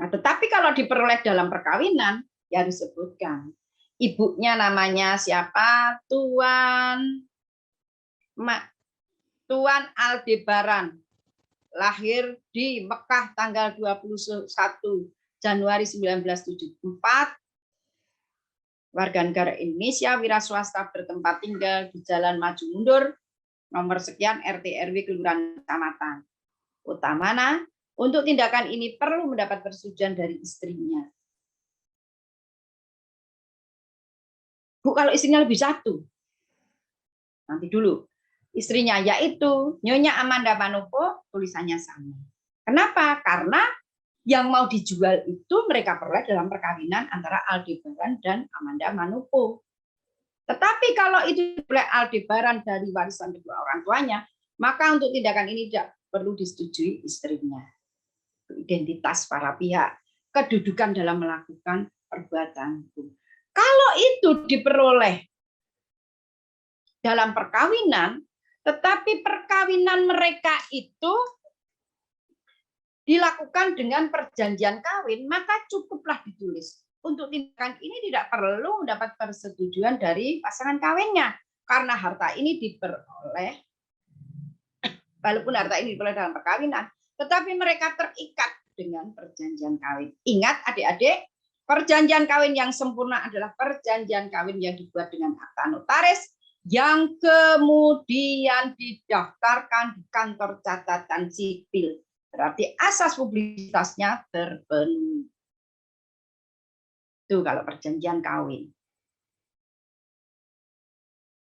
Nah, tetapi kalau diperoleh dalam perkawinan, ya disebutkan. Ibunya namanya siapa? Tuan Aldebaran. Lahir di Mekah tanggal 21 Januari 1974. Warga negara Indonesia, wira swasta bertempat tinggal di Jalan Maju Mundur, nomor sekian RT RW Kelurahan Kecamatan. Kota mana? Untuk tindakan ini perlu mendapat persetujuan dari istrinya. Bu, kalau istrinya lebih satu, nanti dulu. Istrinya yaitu Nyonya Amanda Manopo, tulisannya sama. Kenapa? Karena yang mau dijual itu mereka peroleh dalam perkawinan antara Aldebaran dan Amanda Manopo. Tetapi kalau itu oleh Aldebaran dari warisan kedua orang tuanya, maka untuk tindakan ini tidak perlu disetujui istrinya. Identitas para pihak, kedudukan dalam melakukan perbuatan hukum. Kalau itu diperoleh dalam perkawinan, tetapi perkawinan mereka itu dilakukan dengan perjanjian kawin, maka cukuplah ditulis. Untuk tindakan ini tidak perlu mendapat persetujuan dari pasangan kawinnya, karena harta ini diperoleh, walaupun harta ini diperoleh dalam perkawinan, tetapi mereka terikat dengan perjanjian kawin. Ingat adik-adik, perjanjian kawin yang sempurna adalah perjanjian kawin yang dibuat dengan akta notaris, yang kemudian didaftarkan di kantor catatan sipil. Berarti asas publisitasnya terpenuhi. Itu kalau perjanjian kawin.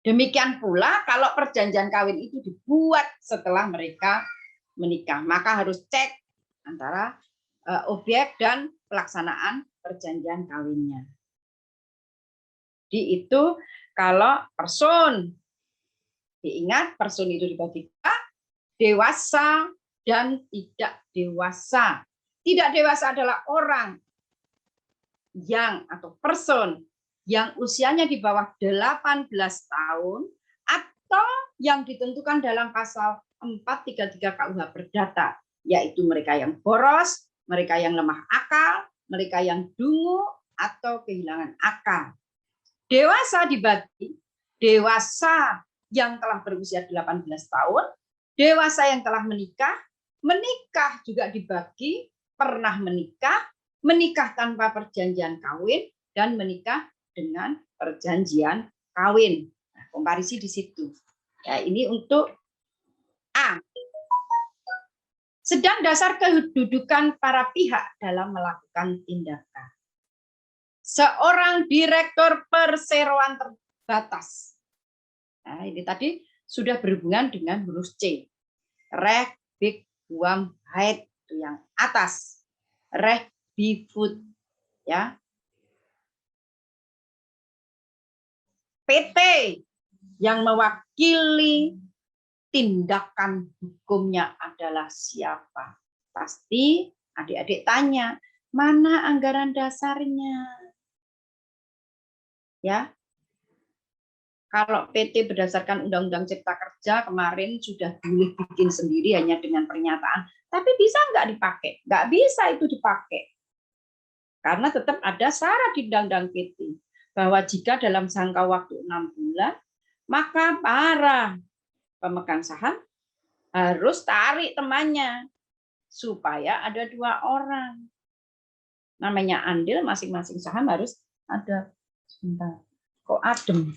Demikian pula kalau perjanjian kawin itu dibuat setelah mereka menikah, maka harus cek antara objek dan pelaksanaan perjanjian kawinnya. Jadi itu kalau person, diingat person itu dibagi dua, dewasa dan tidak dewasa. Tidak dewasa adalah orang yang atau person yang usianya di bawah 18 tahun atau yang ditentukan dalam pasal 433 KUH Perdata, yaitu mereka yang boros, mereka yang lemah akal, mereka yang dungu atau kehilangan akal. Dewasa dibagi dewasa yang telah berusia 18 tahun, dewasa yang telah menikah, menikah juga dibagi pernah menikah, menikah tanpa perjanjian kawin, dan menikah dengan perjanjian kawin. Nah, komparisi di situ. Ya, ini untuk A. Sedang dasar kedudukan para pihak dalam melakukan tindakan. Seorang direktur perseroan terbatas. Nah, ini tadi sudah berhubungan dengan huruf C. Reh, big, buam, haid, itu yang atas. Reh, bifut, ya. PT yang mewakili tindakan hukumnya adalah siapa? Pasti adik-adik tanya, mana anggaran dasarnya? Ya. Kalau PT berdasarkan Undang-Undang Cipta Kerja kemarin sudah boleh bikin sendiri hanya dengan pernyataan, tapi bisa nggak dipakai? Nggak bisa itu dipakai. Karena tetap ada syarat di Undang-Undang PT bahwa jika dalam jangka waktu 6 bulan, maka para pemegang saham harus tarik temannya supaya ada 2 orang. Namanya andil, masing-masing saham harus ada. Sebentar, kok adem?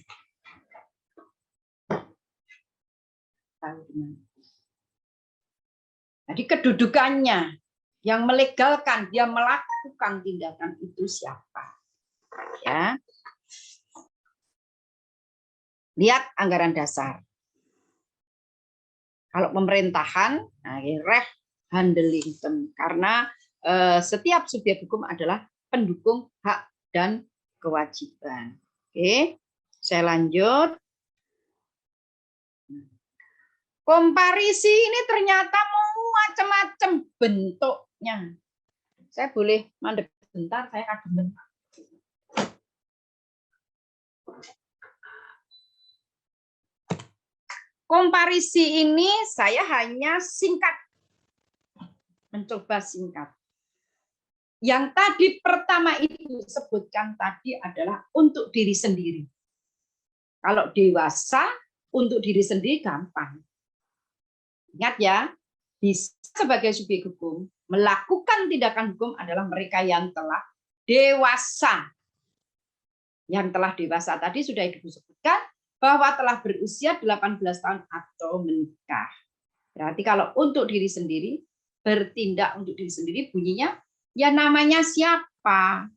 Jadi kedudukannya yang melegalkan dia melakukan tindakan itu siapa? Ya. Lihat anggaran dasar. Kalau pemerintahan, nah, reh handling, karena setiap subjek hukum adalah pendukung hak dan kewajiban. Oke, saya lanjut. Komparisi ini ternyata macam-macam bentuknya. Saya boleh mandek bentar, saya kadang bentar. Komparisi ini saya hanya singkat, mencoba singkat. Yang tadi pertama itu sebutkan tadi adalah untuk diri sendiri. Kalau dewasa untuk diri sendiri gampang. Ingat ya, bisa sebagai subjek hukum melakukan tindakan hukum adalah mereka yang telah dewasa. Yang telah dewasa tadi sudah disebutkan bahwa telah berusia 18 tahun atau menikah. Berarti kalau untuk diri sendiri, bertindak untuk diri sendiri bunyinya, ya namanya siapa,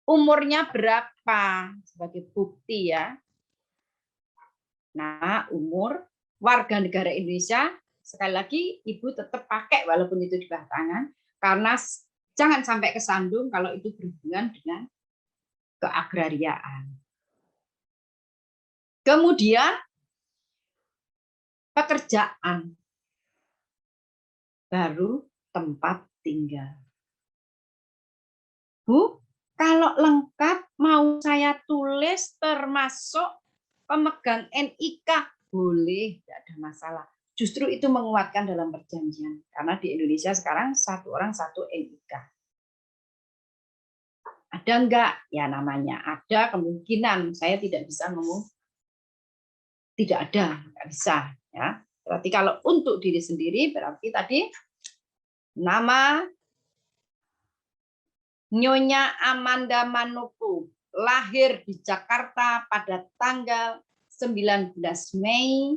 umurnya berapa, sebagai bukti ya. Nah, umur, warga negara Indonesia, sekali lagi Ibu tetap pakai walaupun itu di bawah tangan, karena jangan sampai kesandung kalau itu berhubungan dengan keagrariaan. Kemudian pekerjaan, baru tempat tinggal. Bu, kalau lengkap mau saya tulis termasuk pemegang NIK, boleh, tidak ada masalah. Justru itu menguatkan dalam perjanjian. Karena di Indonesia sekarang satu orang satu NIK. Ada enggak? Ya namanya ada kemungkinan. Saya tidak bisa ngomong tidak ada, nggak bisa. Ya. Berarti kalau untuk diri sendiri berarti tadi nama Nyonya Amanda Manopo lahir di Jakarta pada tanggal 19 Mei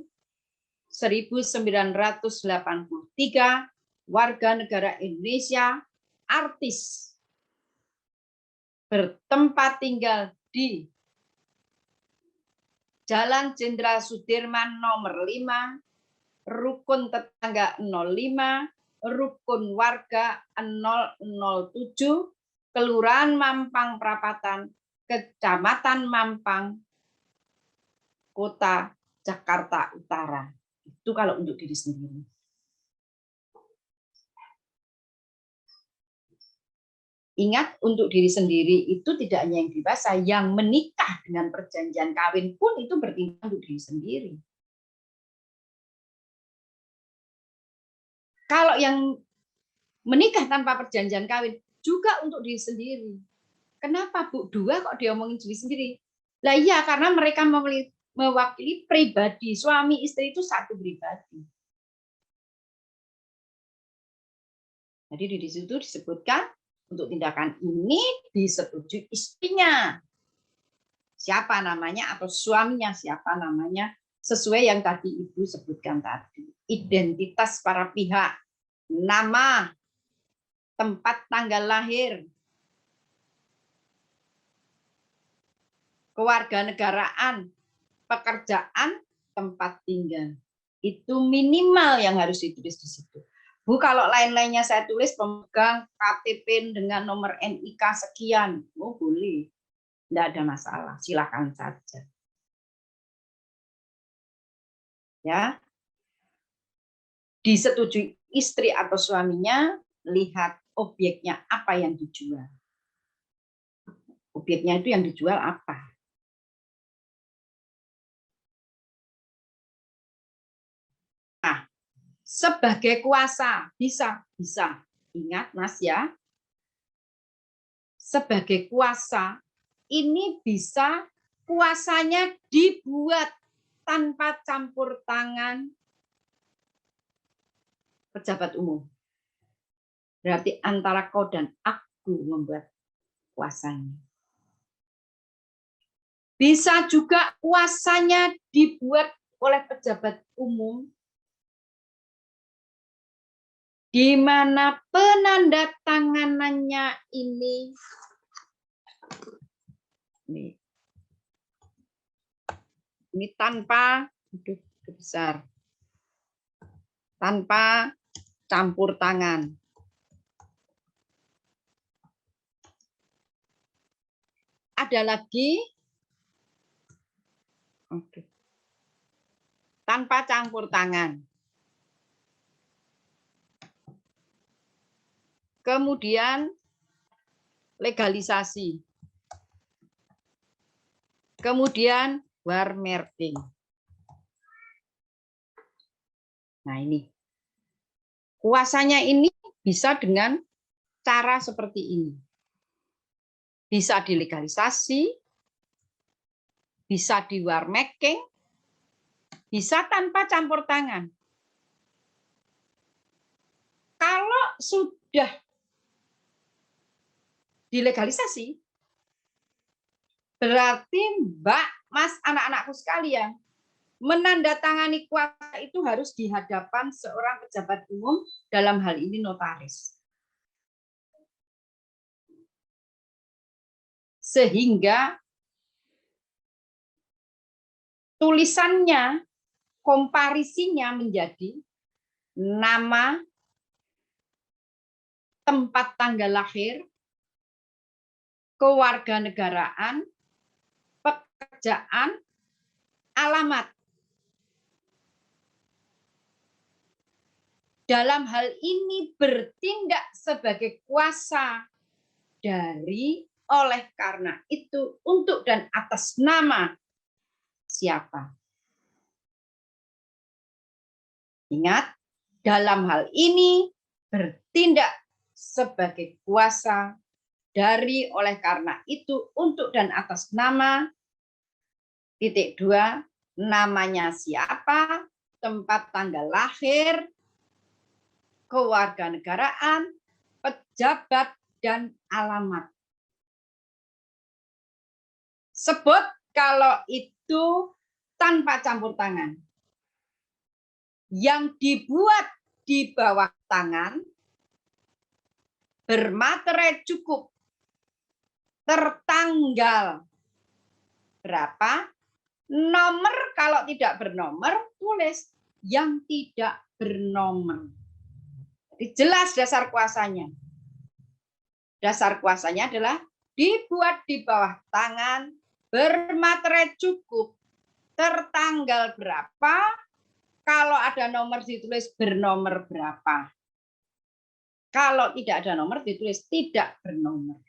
1983, warga negara Indonesia, artis, bertempat tinggal di Jalan Jenderal Sudirman nomor 5, rukun tetangga 05, rukun warga 007, Kelurahan Mampang Perapatan, Kecamatan Mampang, Kota Jakarta Utara. Itu kalau untuk diri sendiri. Ingat, untuk diri sendiri itu tidak hanya yang dewasa, yang menikah dengan perjanjian kawin pun itu bertindak untuk diri sendiri. Kalau yang menikah tanpa perjanjian kawin juga untuk diri sendiri. Kenapa Bu? Dua kok diomongin diri sendiri? Lah iya, karena mereka mewakili pribadi. Suami istri itu satu pribadi. Jadi di situ disebutkan untuk tindakan ini disetujui istrinya. Siapa namanya atau suaminya siapa namanya, sesuai yang tadi Ibu sebutkan tadi. Identitas para pihak, nama, tempat tanggal lahir, kewarganegaraan, pekerjaan, tempat tinggal. Itu minimal yang harus ditulis di situ. Bu, kalau lain-lainnya saya tulis pemegang KTP dengan nomor NIK sekian, oh boleh, tidak ada masalah, silakan saja. Ya, disetujui istri atau suaminya, lihat objeknya apa yang dijual. Objeknya itu yang dijual apa? Nah, sebagai kuasa bisa. Ingat Mas ya, sebagai kuasa ini bisa kuasanya dibuat tanpa campur tangan pejabat umum. Berarti antara kau dan aku membuat kuasanya. Bisa juga kuasanya dibuat oleh pejabat umum, di mana penandatanganannya ini tanpa besar, tanpa campur tangan. Ada lagi, tanpa campur tangan. Kemudian legalisasi. Kemudian warmerting. Nah ini. Kuasanya ini bisa dengan cara seperti ini. Bisa dilegalisasi, bisa di warmaking, bisa tanpa campur tangan. Kalau sudah dilegalisasi, berarti Mbak, Mas, anak-anakku sekalian, menandatangani kuasa itu harus di hadapan seorang pejabat umum, dalam hal ini notaris. Sehingga tulisannya, komparisinya menjadi nama, tempat tanggal lahir, kewarganegaraan, pekerjaan, alamat. Dalam hal ini bertindak sebagai kuasa dari, oleh karena itu, untuk dan atas nama siapa. Ingat, dalam hal ini bertindak sebagai kuasa dari oleh karena itu untuk dan atas nama, titik 2, namanya siapa, tempat tanggal lahir, kewarganegaraan, pejabat, dan alamat. Sebut kalau itu tanpa campur tangan. Yang dibuat di bawah tangan bermaterai cukup, tertanggal berapa, nomor kalau tidak bernomor tulis yang tidak bernomor. Jadi jelas dasar kuasanya. Dasar kuasanya adalah dibuat di bawah tangan, bermaterai cukup, tertanggal berapa, kalau ada nomor ditulis bernomor berapa. Kalau tidak ada nomor ditulis tidak bernomor.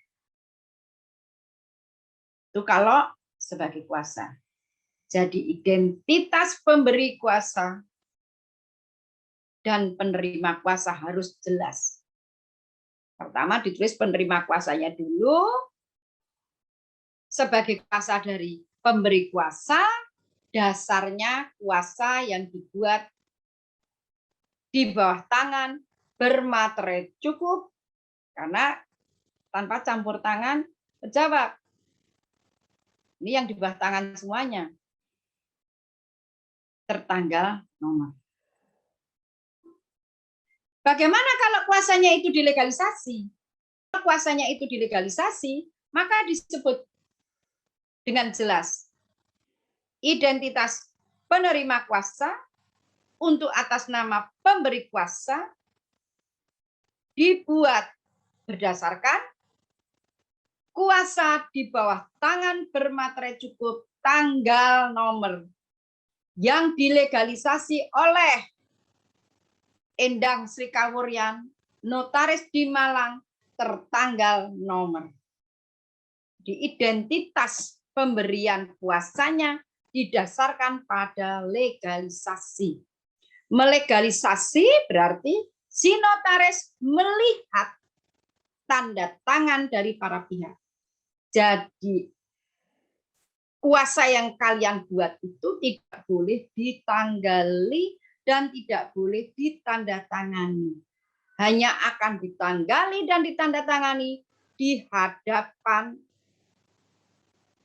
Itu kalau sebagai kuasa. Jadi identitas pemberi kuasa dan penerima kuasa harus jelas. Pertama ditulis penerima kuasanya dulu, sebagai kuasa dari pemberi kuasa, dasarnya kuasa yang dibuat di bawah tangan, bermaterai cukup, karena tanpa campur tangan, pejabat. Ini yang di bawah tangan semuanya. Tertanggal nomor. Bagaimana kalau kuasanya itu dilegalisasi? Kalau kuasanya itu dilegalisasi, maka disebut dengan jelas identitas penerima kuasa untuk atas nama pemberi kuasa dibuat berdasarkan kuasa di bawah tangan bermaterai cukup tanggal nomor yang dilegalisasi oleh Endang Sri Kawuryan, notaris di Malang, tertanggal nomor. Di identitas pemberian kuasanya didasarkan pada legalisasi. Melegalisasi berarti si notaris melihat tanda tangan dari para pihak. Jadi kuasa yang kalian buat itu tidak boleh ditanggali dan tidak boleh ditandatangani. Hanya akan ditanggali dan ditandatangani di hadapan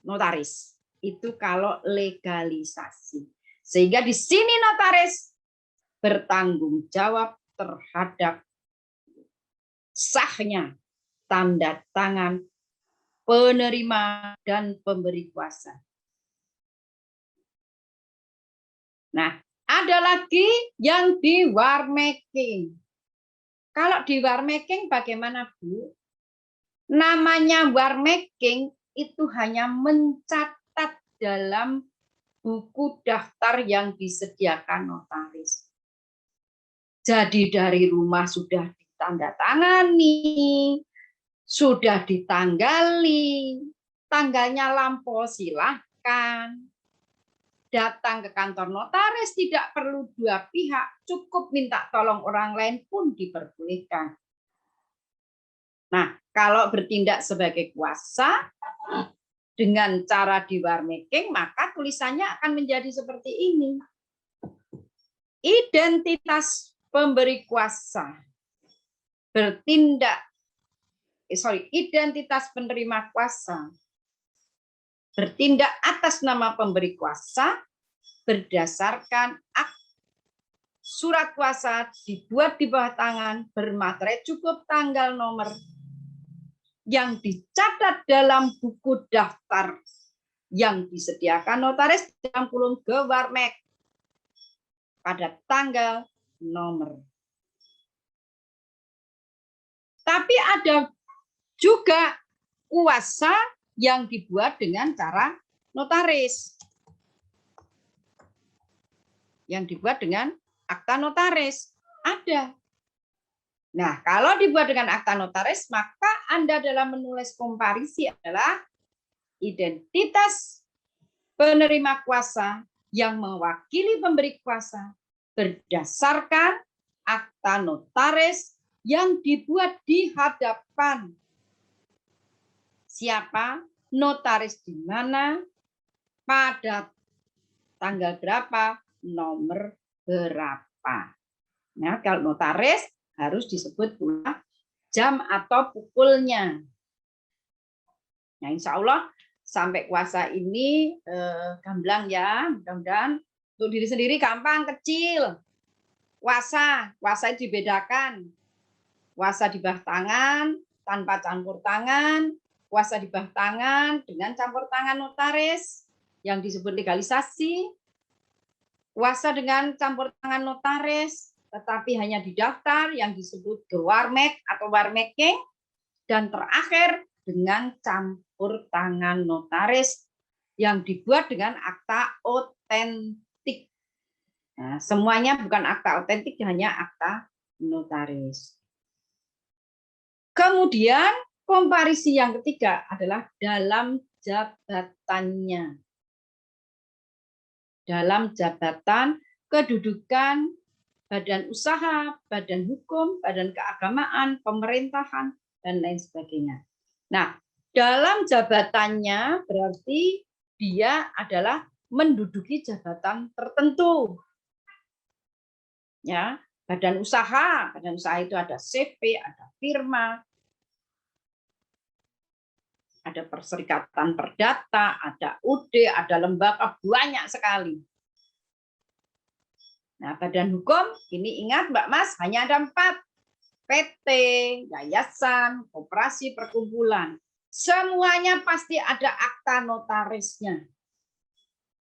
notaris. Itu kalau legalisasi. Sehingga di sini notaris bertanggung jawab terhadap sahnya tanda tangan penerima dan pemberi kuasa. Nah, ada lagi yang di war making. Kalau di war making bagaimana, Bu? Namanya war making itu hanya mencatat dalam buku daftar yang disediakan notaris. Jadi dari rumah sudah ditandatangani, sudah ditanggali, tanggalnya lampau silahkan. Datang ke kantor notaris tidak perlu dua pihak, cukup minta tolong orang lain pun diperbolehkan. Nah, kalau bertindak sebagai kuasa dengan cara di war making, maka tulisannya akan menjadi seperti ini. Identitas pemberi kuasa identitas penerima kuasa bertindak atas nama pemberi kuasa berdasarkan surat kuasa dibuat di bawah tangan bermaterai cukup tanggal nomor yang dicatat dalam buku daftar yang disediakan notaris dalam kurung gewarmek pada tanggal nomor. Tapi ada juga kuasa yang dibuat dengan cara notaris. Yang dibuat dengan akta notaris. Ada. Nah, kalau dibuat dengan akta notaris, maka Anda dalam menulis komparisi adalah identitas penerima kuasa yang mewakili pemberi kuasa berdasarkan akta notaris yang dibuat di hadapan siapa, notaris di mana, pada tanggal berapa, nomor berapa. Nah, kalau notaris harus disebut pula jam atau pukulnya. Nah, insya Allah sampai kuasa ini gamblang ya, mudah-mudahan untuk diri sendiri gampang, kecil. Kuasa itu dibedakan. Kuasa di bawah tangan, tanpa campur tangan, kuasa di bawah tangan dengan campur tangan notaris yang disebut legalisasi, kuasa dengan campur tangan notaris tetapi hanya didaftar yang disebut gewarmek atau warmaking, dan terakhir dengan campur tangan notaris yang dibuat dengan akta otentik. Nah, semuanya bukan akta otentik, hanya akta notaris. Kemudian komparisi yang ketiga adalah dalam jabatannya. Dalam jabatan, kedudukan, badan usaha, badan hukum, badan keagamaan, pemerintahan, dan lain sebagainya. Nah, dalam jabatannya berarti dia adalah menduduki jabatan tertentu. Ya, badan usaha itu ada CV, ada firma, ada perserikatan perdata, ada UD, ada lembaga, banyak sekali. Nah, badan hukum, ini ingat Mbak Mas, hanya ada 4. PT, yayasan, koperasi, perkumpulan. Semuanya pasti ada akta notarisnya.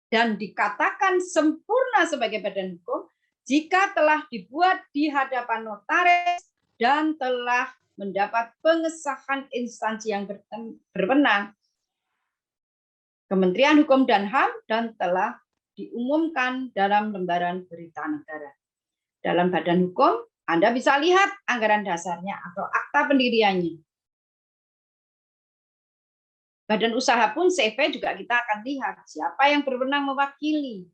Dan dikatakan sempurna sebagai badan hukum jika telah dibuat di hadapan notaris dan telah mendapat pengesahan instansi yang berwenang, Kementerian Hukum dan HAM, dan telah diumumkan dalam lembaran berita negara. Dalam badan hukum, Anda bisa lihat anggaran dasarnya atau akta pendiriannya. Badan usaha pun CV juga kita akan lihat siapa yang berwenang mewakili.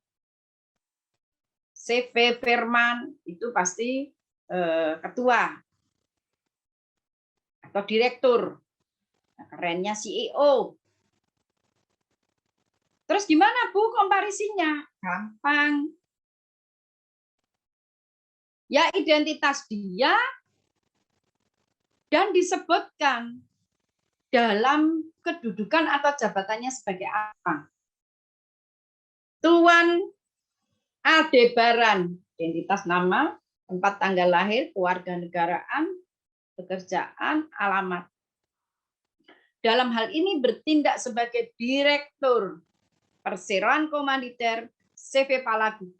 CV Firman itu pasti ketua atau direktur. Nah, kerennya CEO. Terus gimana Bu komparisinya? Gampang. Ya identitas dia dan disebutkan dalam kedudukan atau jabatannya sebagai apa. Tuan Aldebaran, identitas nama, tempat tanggal lahir, kewarganegaraan, pekerjaan, alamat. Dalam hal ini bertindak sebagai direktur perseroan komanditer CV Palu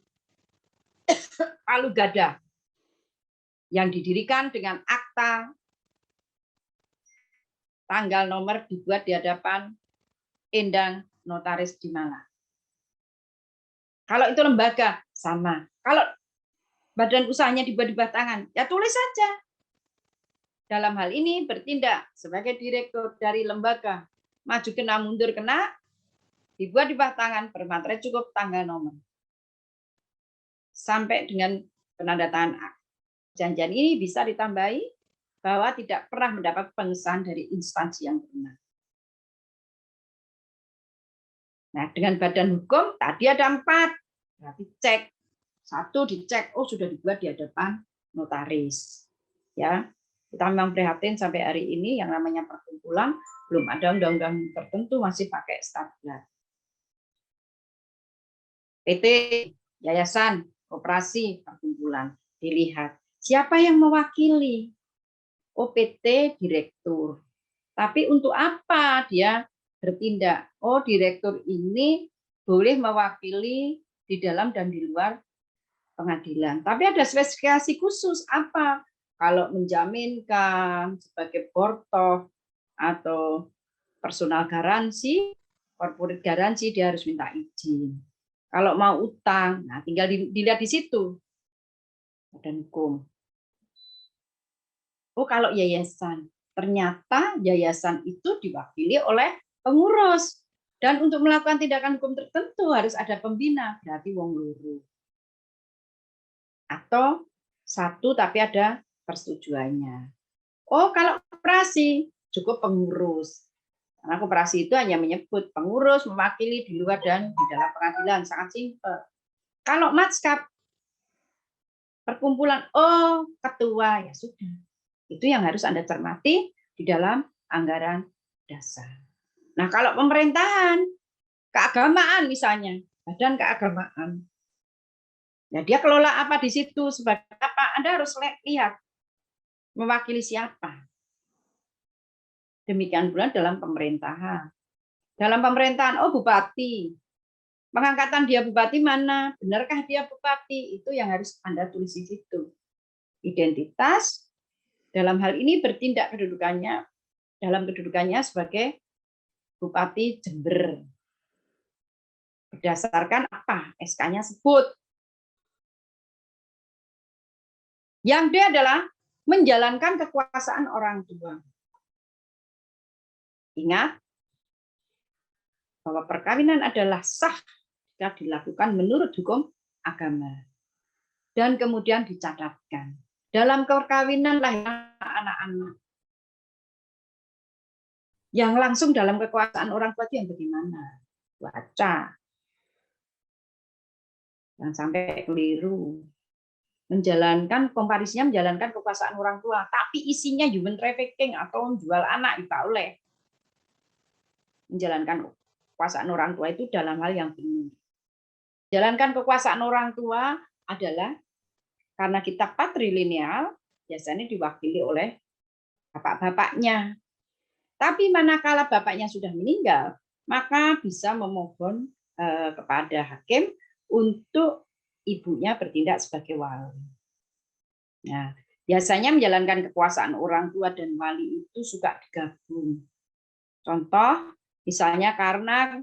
Gada yang didirikan dengan akta tanggal nomor dibuat di hadapan Endang Notaris di Malang. Kalau itu lembaga, sama. Kalau badan usahanya dibuat di bawah tangan, ya tulis saja. Dalam hal ini bertindak sebagai direktur dari lembaga. Maju kena, mundur kena, dibuat di bawah tangan, bermaterai cukup tanggal nomor. Sampai dengan penandatangan perjanjian ini bisa ditambahi bahwa tidak pernah mendapat pengesahan dari instansi yang benar. Nah, dengan badan hukum tadi ada 4. Berarti cek. 1 dicek, oh sudah dibuat di hadapan notaris. Ya, kita memang prihatin sampai hari ini yang namanya perkumpulan belum ada undang-undang tertentu masih pakai stadgar. PT, yayasan, koperasi, perkumpulan dilihat siapa yang mewakili. OPT direktur. Tapi untuk apa dia bertindak? Oh, direktur ini boleh mewakili di dalam dan di luar pengadilan. Tapi ada spesifikasi khusus apa? Kalau menjaminkan sebagai portof atau personal garansi, corporate garansi, dia harus minta izin. Kalau mau utang, nah tinggal dilihat di situ. Badan hukum. Oh, kalau yayasan, ternyata yayasan itu diwakili oleh pengurus. Dan untuk melakukan tindakan hukum tertentu harus ada pembina, berarti wong loro. Atau satu tapi ada persetujuannya. Oh, kalau koperasi cukup pengurus. Karena koperasi itu hanya menyebut pengurus mewakili di luar dan di dalam pengadilan, sangat simpel. Kalau matskap perkumpulan, oh ketua, ya sudah. Itu yang harus Anda cermati di dalam anggaran dasar. Nah, kalau pemerintahan, keagamaan misalnya, badan keagamaan. Ya, dia kelola apa di situ, sebagai apa, Anda harus lihat mewakili siapa. Demikian pula dalam pemerintahan. Dalam pemerintahan, oh bupati. Pengangkatan dia bupati mana? Benarkah dia bupati? Itu yang harus Anda tulis di situ. Identitas, dalam hal ini bertindak kedudukannya, dalam kedudukannya sebagai Bupati Jember. Berdasarkan apa? SK-nya sebut. Yang D adalah menjalankan kekuasaan orang tua. Ingat bahwa perkawinan adalah sah jika dilakukan menurut hukum agama. Dan kemudian dicatatkan. Dalam perkawinan lahir anak-anak. Yang langsung dalam kekuasaan orang tua itu yang bagaimana? Baca. Jangan sampai keliru. Menjalankan komparisinya menjalankan kekuasaan orang tua, tapi isinya human trafficking atau menjual anak tidak boleh. Menjalankan kekuasaan orang tua itu dalam hal yang benar. Jalankan kekuasaan orang tua adalah karena kita patrilineal, biasanya diwakili oleh bapak-bapaknya. Tapi manakala bapaknya sudah meninggal, maka bisa memohon kepada hakim untuk ibunya bertindak sebagai wali. Nah, biasanya menjalankan kekuasaan orang tua dan wali itu suka digabung. Contoh, misalnya karena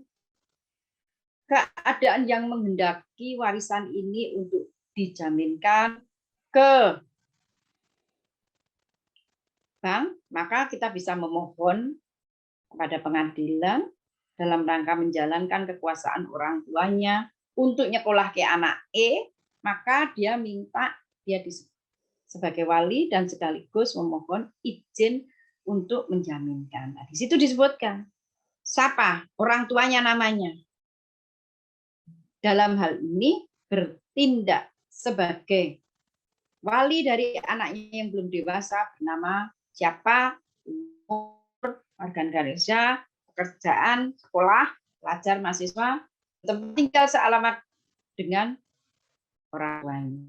keadaan yang menghendaki warisan ini untuk dijaminkan ke bank, maka kita bisa memohon kepada pengadilan dalam rangka menjalankan kekuasaan orang tuanya untuk nyekolah ke anak E, maka dia minta dia sebagai wali dan sekaligus memohon izin untuk menjaminkan. Nah, di situ disebutkan siapa orang tuanya namanya. Dalam hal ini bertindak sebagai wali dari anaknya yang belum dewasa bernama siapa, umur, warga negara Indonesia, pekerjaan, sekolah, pelajar, mahasiswa, tempat tinggal sealamat dengan orang tuanya.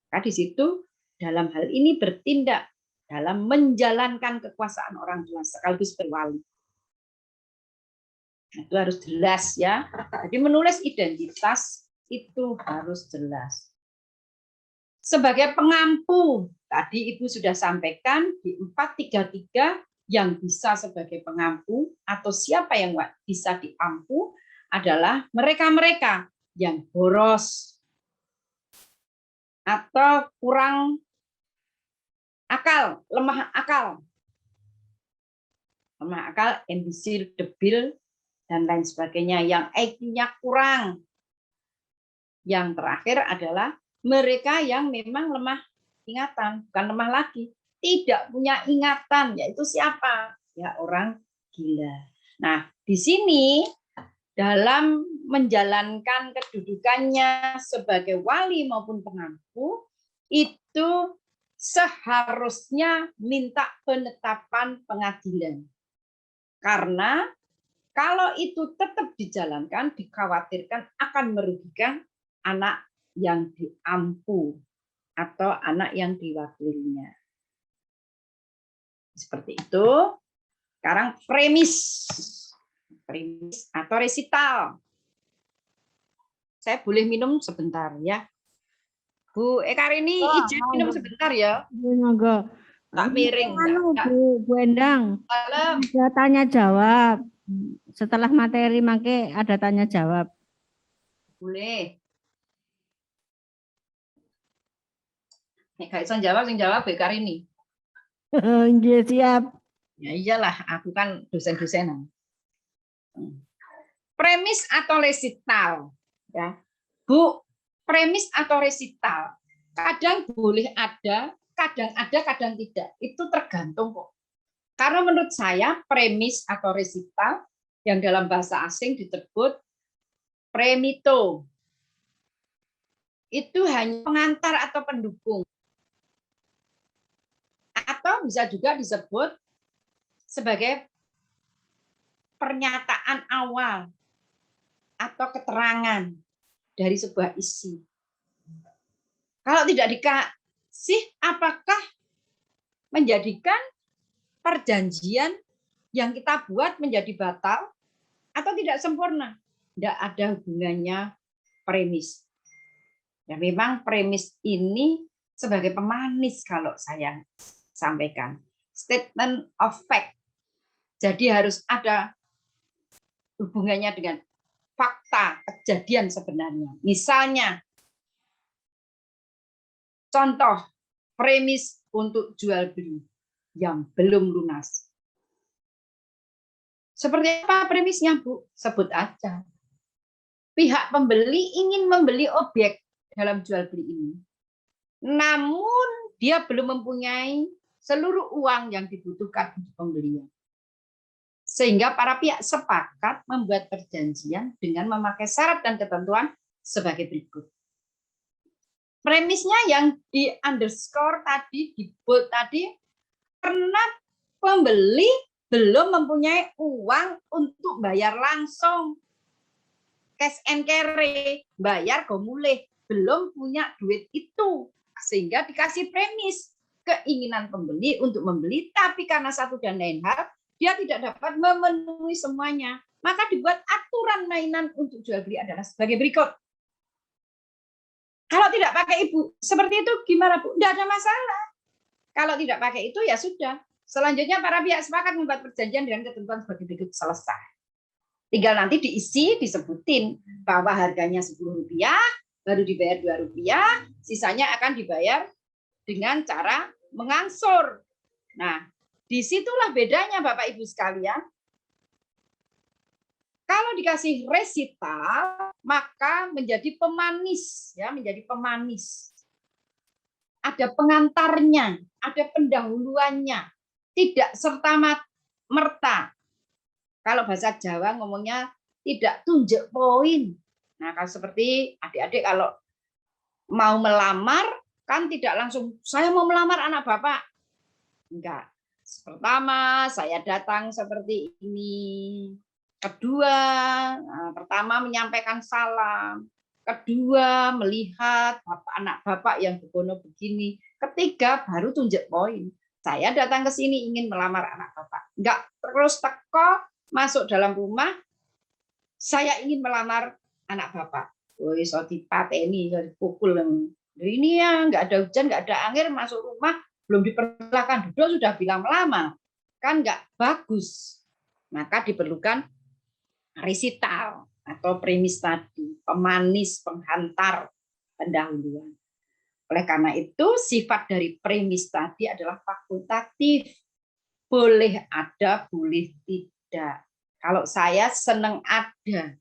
Maka di situ dalam hal ini bertindak dalam menjalankan kekuasaan orang tua sekaligus berwali. Itu harus jelas ya. Jadi menulis identitas itu harus jelas. Sebagai pengampu, tadi Ibu sudah sampaikan di 433 yang bisa sebagai pengampu atau siapa yang bisa diampu adalah mereka-mereka yang boros atau kurang akal, lemah akal, imbecil, debil, dan lain sebagainya, yang IQ-nya kurang. Yang terakhir adalah mereka yang memang lemah ingatan, bukan lemah lagi, tidak punya ingatan, yaitu siapa? Ya orang gila. Nah, di sini dalam menjalankan kedudukannya sebagai wali maupun pengampu, itu seharusnya minta penetapan pengadilan. Karena kalau itu tetap dijalankan, dikhawatirkan akan merugikan anak yang diampu atau anak yang diwakilinya. Seperti itu. Sekarang premis atau resital. Saya boleh minum sebentar ya. Bu Ekarini, izin minum sebentar ya. Monggo. Tak miring. Bu Endang. Ada tanya jawab. Setelah materi make ada tanya jawab. Boleh. Nek gak iso jawab, sing jawab Bu Ekarini. Nggih, siap. Ya iyalah, aku kan dosen-dosenan. Premis atau resital, ya, Bu. Premis atau resital, kadang boleh ada, kadang tidak. Itu tergantung kok. Karena menurut saya premis atau resital yang dalam bahasa asing disebut premito itu hanya pengantar atau pendukung, atau bisa juga disebut sebagai pernyataan awal atau keterangan dari sebuah isi. Kalau tidak dikasih, apakah menjadikan perjanjian yang kita buat menjadi batal atau tidak sempurna? Tidak ada hubungannya premis. Ya, memang premis ini sebagai pemanis kalau saya sampaikan. Statement of fact. Jadi harus ada hubungannya dengan fakta kejadian sebenarnya. Misalnya, contoh premis untuk jual beli yang belum lunas. Seperti apa premisnya, Bu? Sebut aja. Pihak pembeli ingin membeli objek dalam jual beli ini. Namun dia belum mempunyai seluruh uang yang dibutuhkan untuk pembelian. Sehingga para pihak sepakat membuat perjanjian dengan memakai syarat dan ketentuan sebagai berikut. Premisnya yang di underscore tadi, di bold tadi, karena pembeli belum mempunyai uang untuk bayar langsung. Cash and carry, bayar gomuleh, belum punya duit itu. Sehingga dikasih premis, keinginan pembeli untuk membeli, tapi karena satu dan lain hal, dia tidak dapat memenuhi semuanya. Maka dibuat aturan mainan untuk jual beli adalah sebagai berikut. Kalau tidak pakai Ibu, seperti itu gimana, Bu? Tidak ada masalah. Kalau tidak pakai itu, ya sudah. Selanjutnya para pihak sepakat membuat perjanjian dengan ketentuan sebagai berikut, selesai. Tinggal nanti diisi, disebutin bahwa harganya Rp10, baru dibayar Rp2, sisanya akan dibayar dengan cara mengangsur. Nah, disitulah bedanya Bapak Ibu sekalian. Kalau dikasih resital, maka menjadi pemanis, ya, menjadi pemanis. Ada pengantarnya, ada pendahuluannya, tidak serta-merta. Kalau bahasa Jawa ngomongnya tidak tunjuk poin. Nah, kalau seperti adik-adik kalau mau melamar, kan tidak langsung, saya mau melamar anak Bapak. Enggak. Pertama, saya datang seperti ini. Kedua, pertama menyampaikan salam. Kedua, melihat anak Bapak yang begono begini. Ketiga, baru tunjuk poin. Saya datang ke sini ingin melamar anak Bapak. Enggak terus teko, masuk dalam rumah, saya ingin melamar anak Bapak. Woi, so dipateni, so dipukul. Ini ya, enggak ada hujan, enggak ada angin, masuk rumah, belum dipersilakan duduk, sudah bilang melamar. Kan enggak bagus. Maka diperlukan resital atau premis tadi, pemanis, penghantar, pendahuluan. Oleh karena itu, sifat dari premis tadi adalah fakultatif. Boleh ada, boleh tidak. Kalau saya senang ada.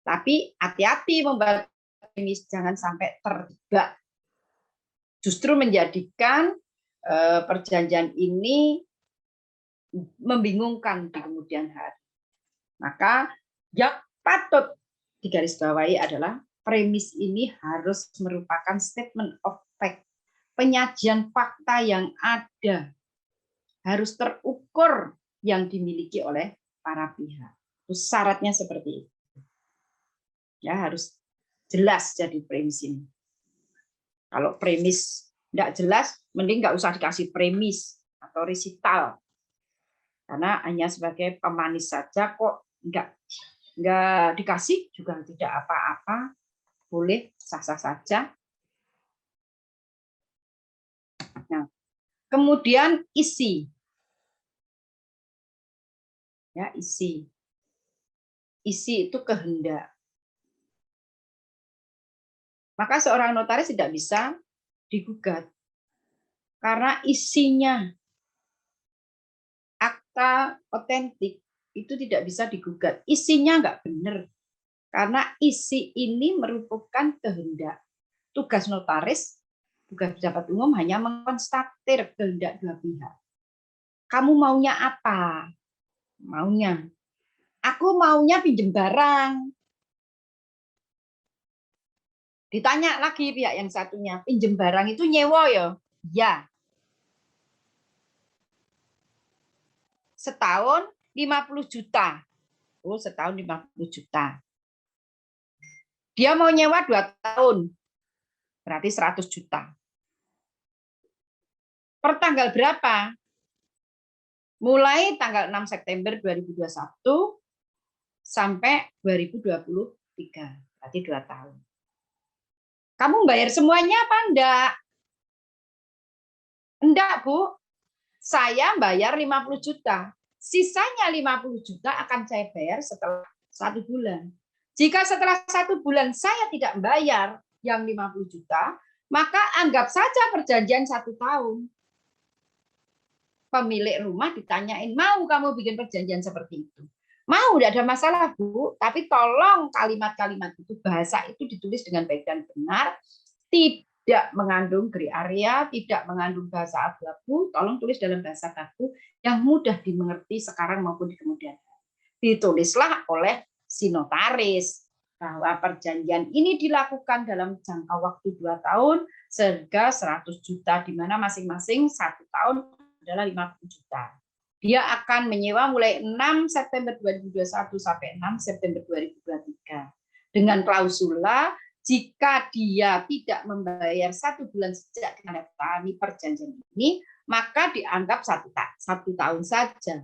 Tapi hati-hati membuat premis, jangan sampai terjebak. Justru menjadikan perjanjian ini membingungkan di kemudian hari. Maka yang patut digarisbawahi adalah premis ini harus merupakan statement of fact, penyajian fakta yang ada, harus terukur yang dimiliki oleh para pihak. Itu syaratnya seperti itu. Ya, harus jelas jadi premis ini. Kalau premis tidak jelas, mending nggak usah dikasih premis atau resital. Karena hanya sebagai pemanis saja kok nggak dikasih juga tidak apa-apa, boleh sah-sah saja. Nah, kemudian isi, ya, isi itu kehendak. Maka seorang notaris tidak bisa digugat karena isinya akta otentik itu tidak bisa digugat. Isinya nggak benar. Karena isi ini merupakan kehendak. Tugas notaris, tugas pejabat umum hanya mengkonstatir kehendak dua pihak. Kamu maunya apa? Maunya. Aku maunya pinjam barang. Ditanya lagi pihak yang satunya, pinjam barang itu nyewa ya? Ya. Setahun 50 juta. Oh, setahun 50 juta. Dia mau nyewa 2 tahun. Berarti 100 juta. Per tanggal berapa? Mulai tanggal 6 September 2021 sampai 2023. Berarti 2 tahun. Kamu bayar semuanya apa enggak? Enggak, Bu. Saya bayar 50 juta. Sisanya 50 juta akan saya bayar setelah 1 bulan. Jika setelah 1 bulan saya tidak bayar yang 50 juta, maka anggap saja perjanjian 1 tahun. Pemilik rumah ditanyain, mau kamu bikin perjanjian seperti itu? Mau, tidak ada masalah, Bu. Tapi tolong kalimat-kalimat itu, bahasa itu ditulis dengan baik dan benar, tidak mengandung gray area, tidak mengandung bahasa abu-abu, tolong tulis dalam bahasa baku yang mudah dimengerti sekarang maupun di kemudian hari. Ditulislah oleh si notaris bahwa perjanjian ini dilakukan dalam jangka waktu 2 tahun seharga 100 juta, di mana masing-masing 1 tahun adalah 50 juta. Dia akan menyewa mulai 6 September 2021 sampai 6 September 2023. Dengan klausula, jika dia tidak membayar 1 bulan sejak ditandatangani perjanjian ini, maka dianggap 1 tahun saja.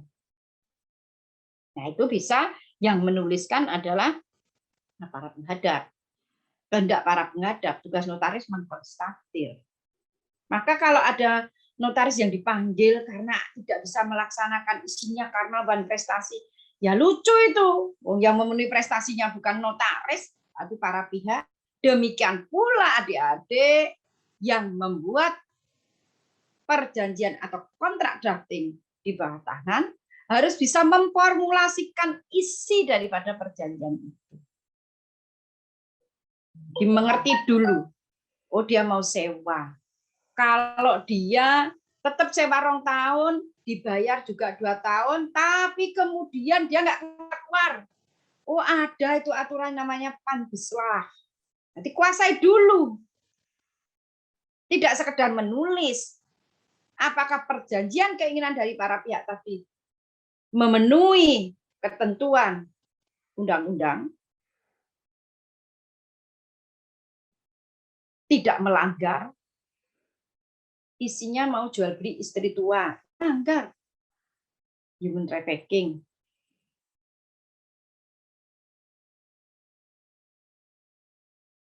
Nah, itu bisa yang menuliskan adalah para penghadap. Kehendak para penghadap, tugas notaris mengkonstatir. Maka kalau ada notaris yang dipanggil karena tidak bisa melaksanakan isinya karena beban prestasi, ya lucu itu. Yang memenuhi prestasinya bukan notaris, tapi para pihak. Demikian pula adik-adik yang membuat perjanjian atau kontrak drafting di bawah tangan harus bisa memformulasikan isi daripada perjanjian itu. Dimengerti dulu. Oh, dia mau sewa. Kalau dia tetap sewa 2 tahun, dibayar juga 2 tahun, tapi kemudian dia nggak keluar. Oh, ada itu aturan namanya panbeslah. Nanti kuasai dulu. Tidak sekedar menulis. Apakah perjanjian keinginan dari para pihak tadi memenuhi ketentuan undang-undang, tidak melanggar, isinya mau jual beli istri tua, melanggar, human trafficking.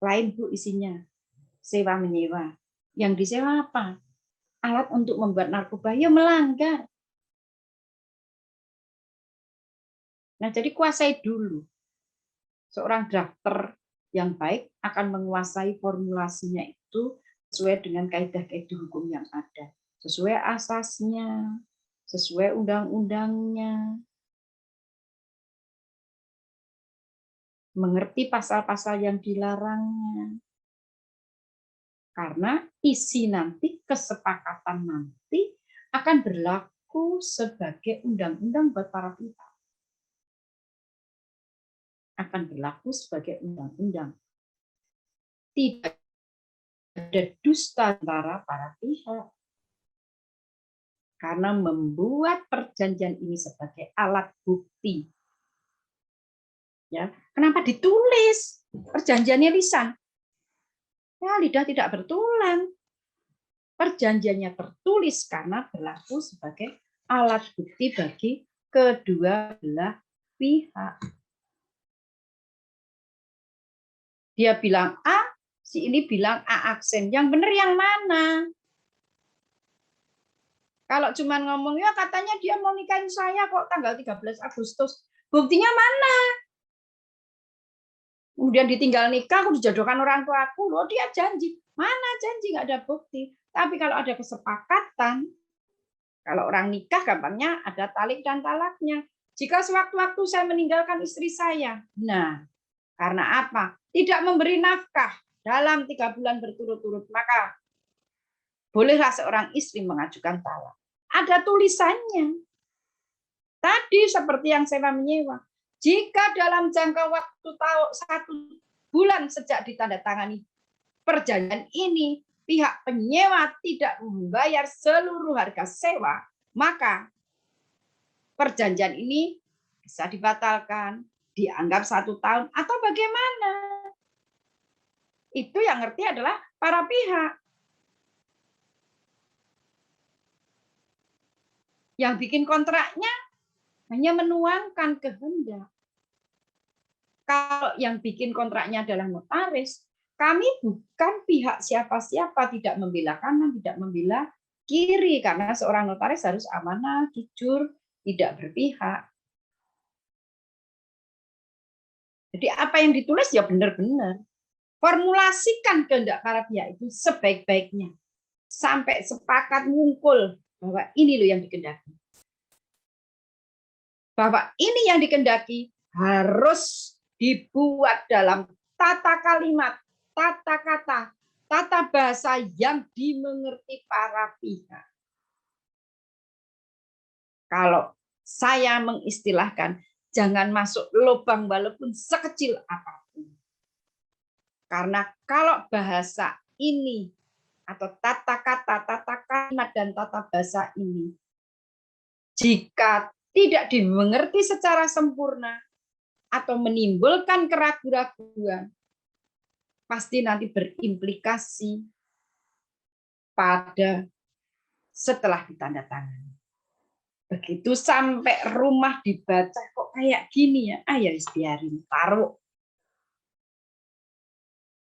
Lain, Bu, isinya sewa menyewa. Yang disewa apa? Alat untuk membuat narkoba, ya melanggar. Nah, jadi kuasai dulu. Seorang drafter yang baik akan menguasai formulasinya itu sesuai dengan kaidah-kaidah hukum yang ada. Sesuai asasnya, sesuai undang-undangnya. Mengerti pasal-pasal yang dilarangnya. Karena isi nanti, kesepakatan nanti akan berlaku sebagai undang-undang buat para pihak. Akan berlaku sebagai undang-undang. Tidak ada dusta antara para pihak. Karena membuat perjanjian ini sebagai alat bukti. Ya, kenapa ditulis? Perjanjiannya lisan. Ya, lidah tidak bertulang. Perjanjiannya tertulis karena berlaku sebagai alat bukti bagi kedua belah pihak. Dia bilang A, si ini bilang A aksen. Yang benar yang mana? Kalau cuma ngomongnya katanya dia mau nikahin saya kok tanggal 13 Agustus. Buktinya mana? Kemudian ditinggal nikah, aku dijodohkan orang tua aku. Loh, dia janji. Mana janji? Nggak ada bukti. Tapi kalau ada kesepakatan, kalau orang nikah gampangnya ada talik dan talaknya. jika sewaktu-waktu saya meninggalkan istri saya. Nah, karena apa? Tidak memberi nafkah dalam 3 bulan berturut-turut, maka bolehlah seorang istri mengajukan talak. Ada tulisannya. Tadi seperti yang sewa menyewa. Jika dalam jangka waktu 1 bulan sejak ditandatangani perjanjian ini, pihak penyewa tidak membayar seluruh harga sewa, maka perjanjian ini bisa dibatalkan, dianggap 1 tahun, atau bagaimana. Itu yang ngerti adalah para pihak. Yang bikin kontraknya hanya menuangkan kehendak. Kalau yang bikin kontraknya adalah notaris, kami bukan pihak siapa-siapa, tidak membela kanan, tidak membela kiri, karena seorang notaris harus amanah, jujur, tidak berpihak. Jadi apa yang ditulis ya benar-benar. Formulasikan kehendak para pihak itu sebaik-baiknya. Sampai sepakat ngumpul bahwa ini loh yang dikehendaki. Bahwa ini yang dikehendaki harus dibuat dalam tata kalimat, tata kata, tata bahasa yang dimengerti para pihak. Kalau saya mengistilahkan, jangan masuk lubang walaupun sekecil apapun. Karena kalau bahasa ini atau tata kata, tata kalimat, dan tata bahasa ini, jika tidak dimengerti secara sempurna atau menimbulkan keraguan-keraguan, pasti nanti berimplikasi pada setelah ditandatangani. Begitu sampai rumah dibaca kok kayak gini ya, ya biarin, taruh.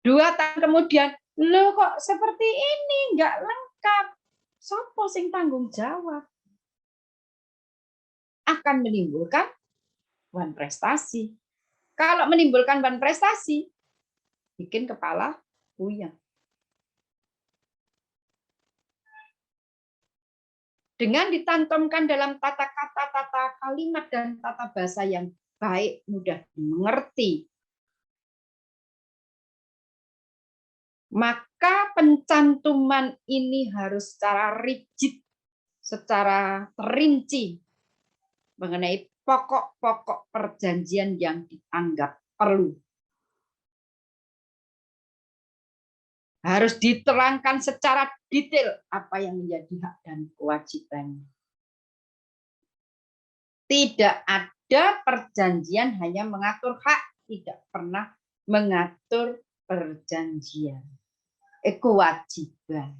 2 tahun kemudian, loh kok seperti ini, nggak lengkap. Sopo sing tanggung jawab? Akan menimbulkan wan prestasi. Kalau menimbulkan wan prestasi, bikin kepala puyeng. Dengan ditantumkan dalam tata kata, tata kalimat, dan tata bahasa yang baik, mudah dimengerti, maka pencantuman ini harus secara rigid, secara terinci mengenai pokok-pokok perjanjian yang dianggap perlu. Harus diterangkan secara detail apa yang menjadi hak dan kewajibannya. Tidak ada perjanjian hanya mengatur hak, tidak pernah mengatur perjanjian. Kewajiban.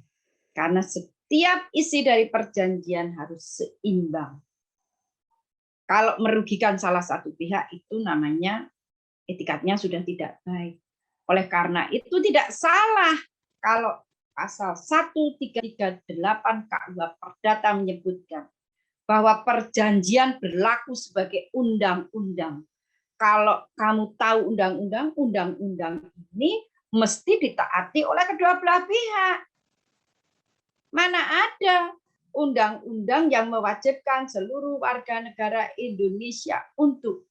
Karena setiap isi dari perjanjian harus seimbang. Kalau merugikan salah satu pihak itu namanya etikatnya sudah tidak baik. Oleh karena itu tidak salah kalau pasal 1338 KUH Perdata menyebutkan bahwa perjanjian berlaku sebagai undang-undang. Kalau kamu tahu undang-undang, undang-undang ini mesti ditaati oleh kedua belah pihak. Mana ada undang-undang yang mewajibkan seluruh warga negara Indonesia untuk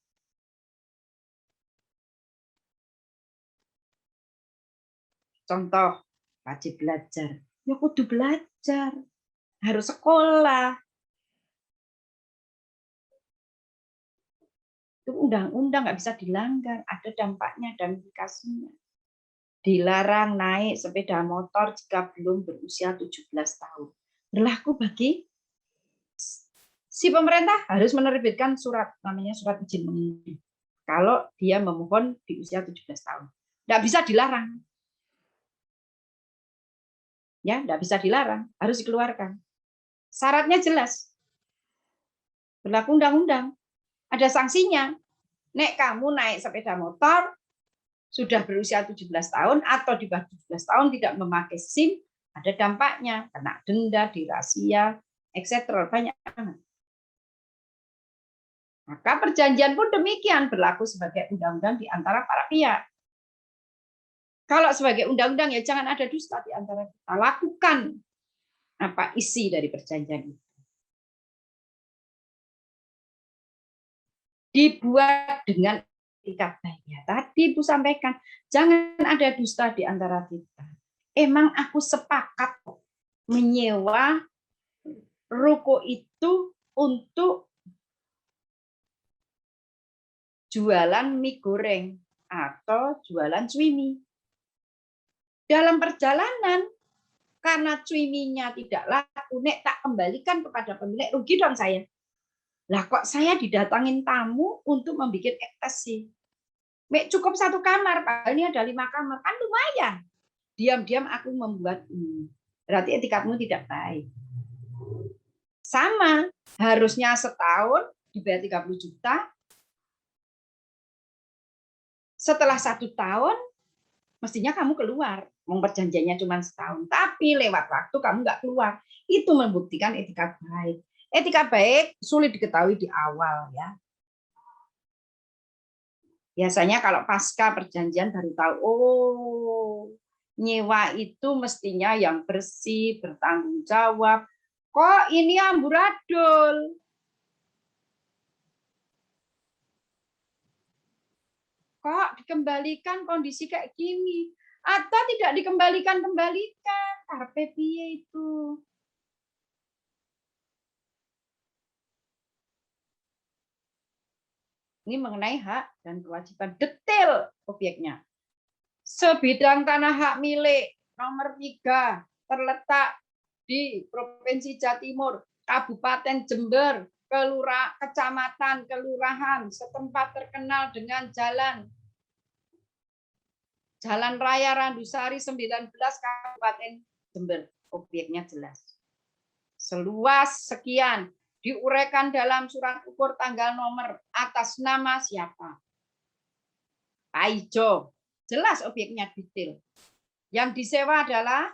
contoh wajib belajar. Ya kudu belajar, harus sekolah. Itu undang-undang nggak bisa dilanggar, ada dampaknya dan implikasinya. Dilarang naik sepeda motor jika belum berusia 17 tahun. Berlaku bagi si pemerintah harus menerbitkan surat, namanya surat izin mengemudi. Kalau dia memohon di usia 17 tahun. Nggak bisa dilarang. Ya, nggak bisa dilarang, harus dikeluarkan. Syaratnya jelas. Berlaku undang-undang. Ada sanksinya. Nek kamu naik sepeda motor, sudah berusia 17 tahun atau di bawah 17 tahun tidak memakai SIM, ada dampaknya, kena denda, dirazia, etc. Banyak. Maka perjanjian pun demikian, berlaku sebagai undang-undang di antara para pihak. Kalau sebagai undang-undang ya jangan ada dusta di antara kita. Lakukan apa isi dari perjanjian itu. dibuat dengan etikat baik. Ya, tadi Ibu sampaikan, jangan ada dusta di antara kita. Emang aku sepakat menyewa ruko itu untuk jualan mie goreng atau jualan cuimi. Dalam perjalanan, karena cuiminya tidak laku, nek tak kembalikan kepada pemilik, rugi dong saya. Lah kok saya didatangin tamu untuk membuat ekstasi. Mek cukup satu kamar, Pak. Ini ada 5 kamar, kan lumayan. Diam-diam aku membuat ini. Berarti etikatmu tidak baik. Sama, harusnya setahun dibayar 30 juta. Setelah 1 tahun, mestinya kamu keluar. Perjanjiannya cuma setahun, tapi lewat waktu kamu nggak keluar. Itu membuktikan etikat baik. Etika baik sulit diketahui di awal, ya. Biasanya kalau pasca perjanjian baru tahu, oh, nyewa itu mestinya yang bersih, bertanggung jawab. Kok ini amburadul? Kok dikembalikan kondisi kayak gini? Atau tidak dikembalikan-kembalikan? Karpe piye itu? Ini mengenai hak dan kewajiban detail objeknya. Sebidang tanah hak milik nomor 3 terletak di Provinsi Jawa Timur, Kabupaten Jember, kecamatan, kelurahan setempat terkenal dengan Jalan Raya Randusari 19 Kabupaten Jember. Objeknya jelas. Seluas sekian, diuraikan dalam surat ukur tanggal nomor atas nama siapa. Pak Ijo, jelas objeknya detail. Yang disewa adalah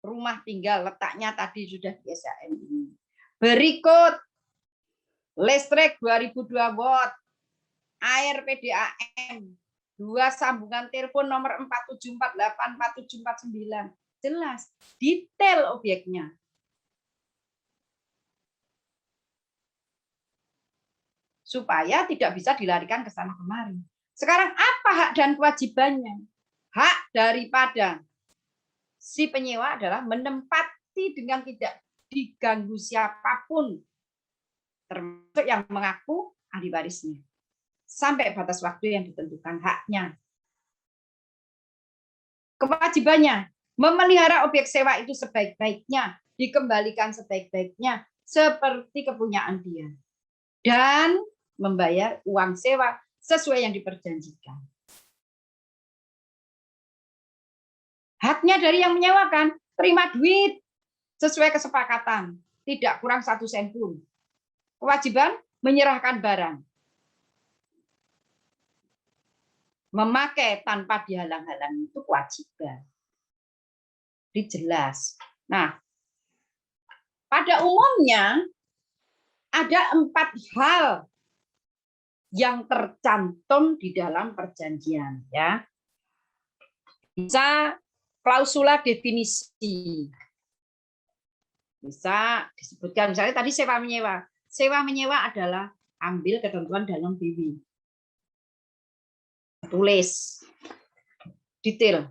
rumah tinggal, letaknya tadi sudah di SHM ini. Berikut listrik 2002 watt, air PDAM, 2 sambungan telepon nomor 47484749. Jelas, detail objeknya. Supaya tidak bisa dilarikan ke sana kemari. Sekarang apa hak dan kewajibannya? Hak daripada si penyewa adalah menempati dengan tidak diganggu siapapun, termasuk yang mengaku ahli warisnya, sampai batas waktu yang ditentukan haknya. Kewajibannya memelihara objek sewa itu sebaik-baiknya, dikembalikan sebaik-baiknya seperti kepunyaan dia, dan membayar uang sewa sesuai yang diperjanjikan. Haknya dari yang menyewakan, terima duit sesuai kesepakatan, tidak kurang 1 sen pun. Kewajiban menyerahkan barang, memakai tanpa dihalang-halangi, itu kewajiban. Dijelas. Nah, pada umumnya ada 4 hal yang tercantum di dalam perjanjian, ya. Bisa klausula definisi. Bisa disebutkan misalnya tadi sewa menyewa. Sewa menyewa adalah ambil ketentuan dalam BW. Tulis detail.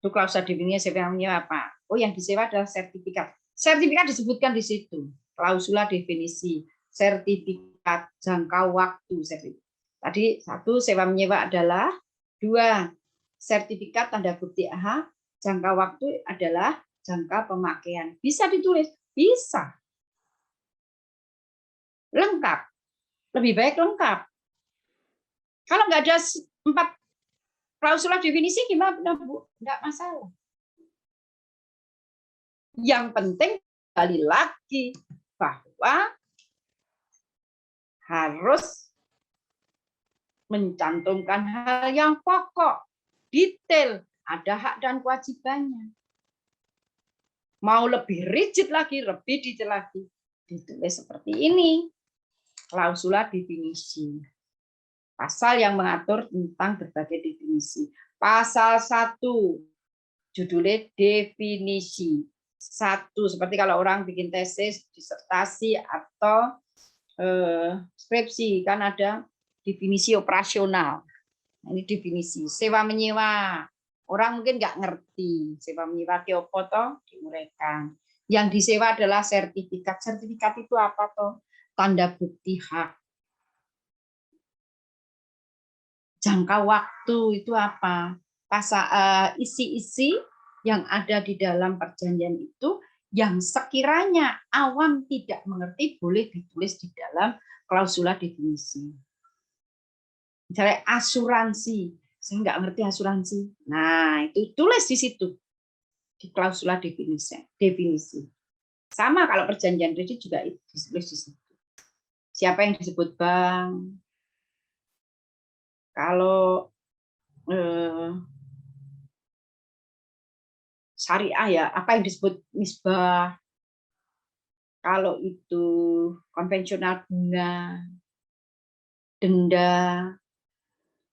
Itu klausula definisi sewa menyewa apa? Oh, yang disewa adalah sertifikat. Sertifikat disebutkan di situ. Klausula definisi, sertifikat, jangka waktu. Tadi 1 sewa menyewa adalah, 2 sertifikat tanda bukti AH, jangka waktu adalah jangka pemakaian. Bisa ditulis? Bisa. Lengkap. Lebih baik lengkap. Kalau nggak ada 4 klausula definisi gimana, Bu? Nggak masalah. Yang penting kembali lagi bahwa harus mencantumkan hal yang pokok, detail, ada hak dan kewajibannya. Mau lebih rigid lagi, lebih detail lagi, ditulis seperti ini. Klausula definisi. Pasal yang mengatur tentang berbagai definisi. Pasal 1, judulnya definisi. satu, seperti kalau orang bikin tesis, disertasi atau skripsi, kan ada definisi operasional. Ini definisi sewa menyewa. Orang mungkin nggak ngerti sewa menyewa di apa toh, diuraikan. Yang disewa adalah sertifikat. Sertifikat itu apa toh? Tanda bukti hak. Jangka waktu itu apa? Isi-isi yang ada di dalam perjanjian itu yang sekiranya awam tidak mengerti boleh ditulis di dalam klausula definisi. Misalnya asuransi, saya nggak ngerti asuransi. Nah, itu tulis di situ di klausula definisi. Sama kalau perjanjian kredit juga itu ditulis di situ. Siapa yang disebut bank? Kalau syariah ya, apa yang disebut misbah? Kalau itu konvensional bunga, denda,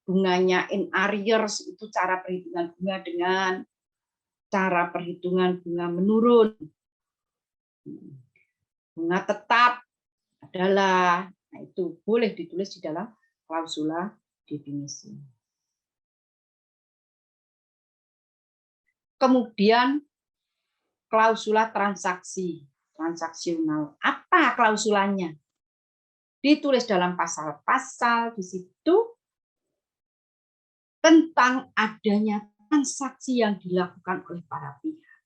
bunganya in arrears, itu cara perhitungan bunga dengan cara perhitungan bunga menurun. Bunga tetap adalah, nah itu boleh ditulis di dalam klausula definisi. Kemudian klausula transaksi, transaksional. Apa klausulanya? Ditulis dalam pasal-pasal di situ tentang adanya transaksi yang dilakukan oleh para pihak.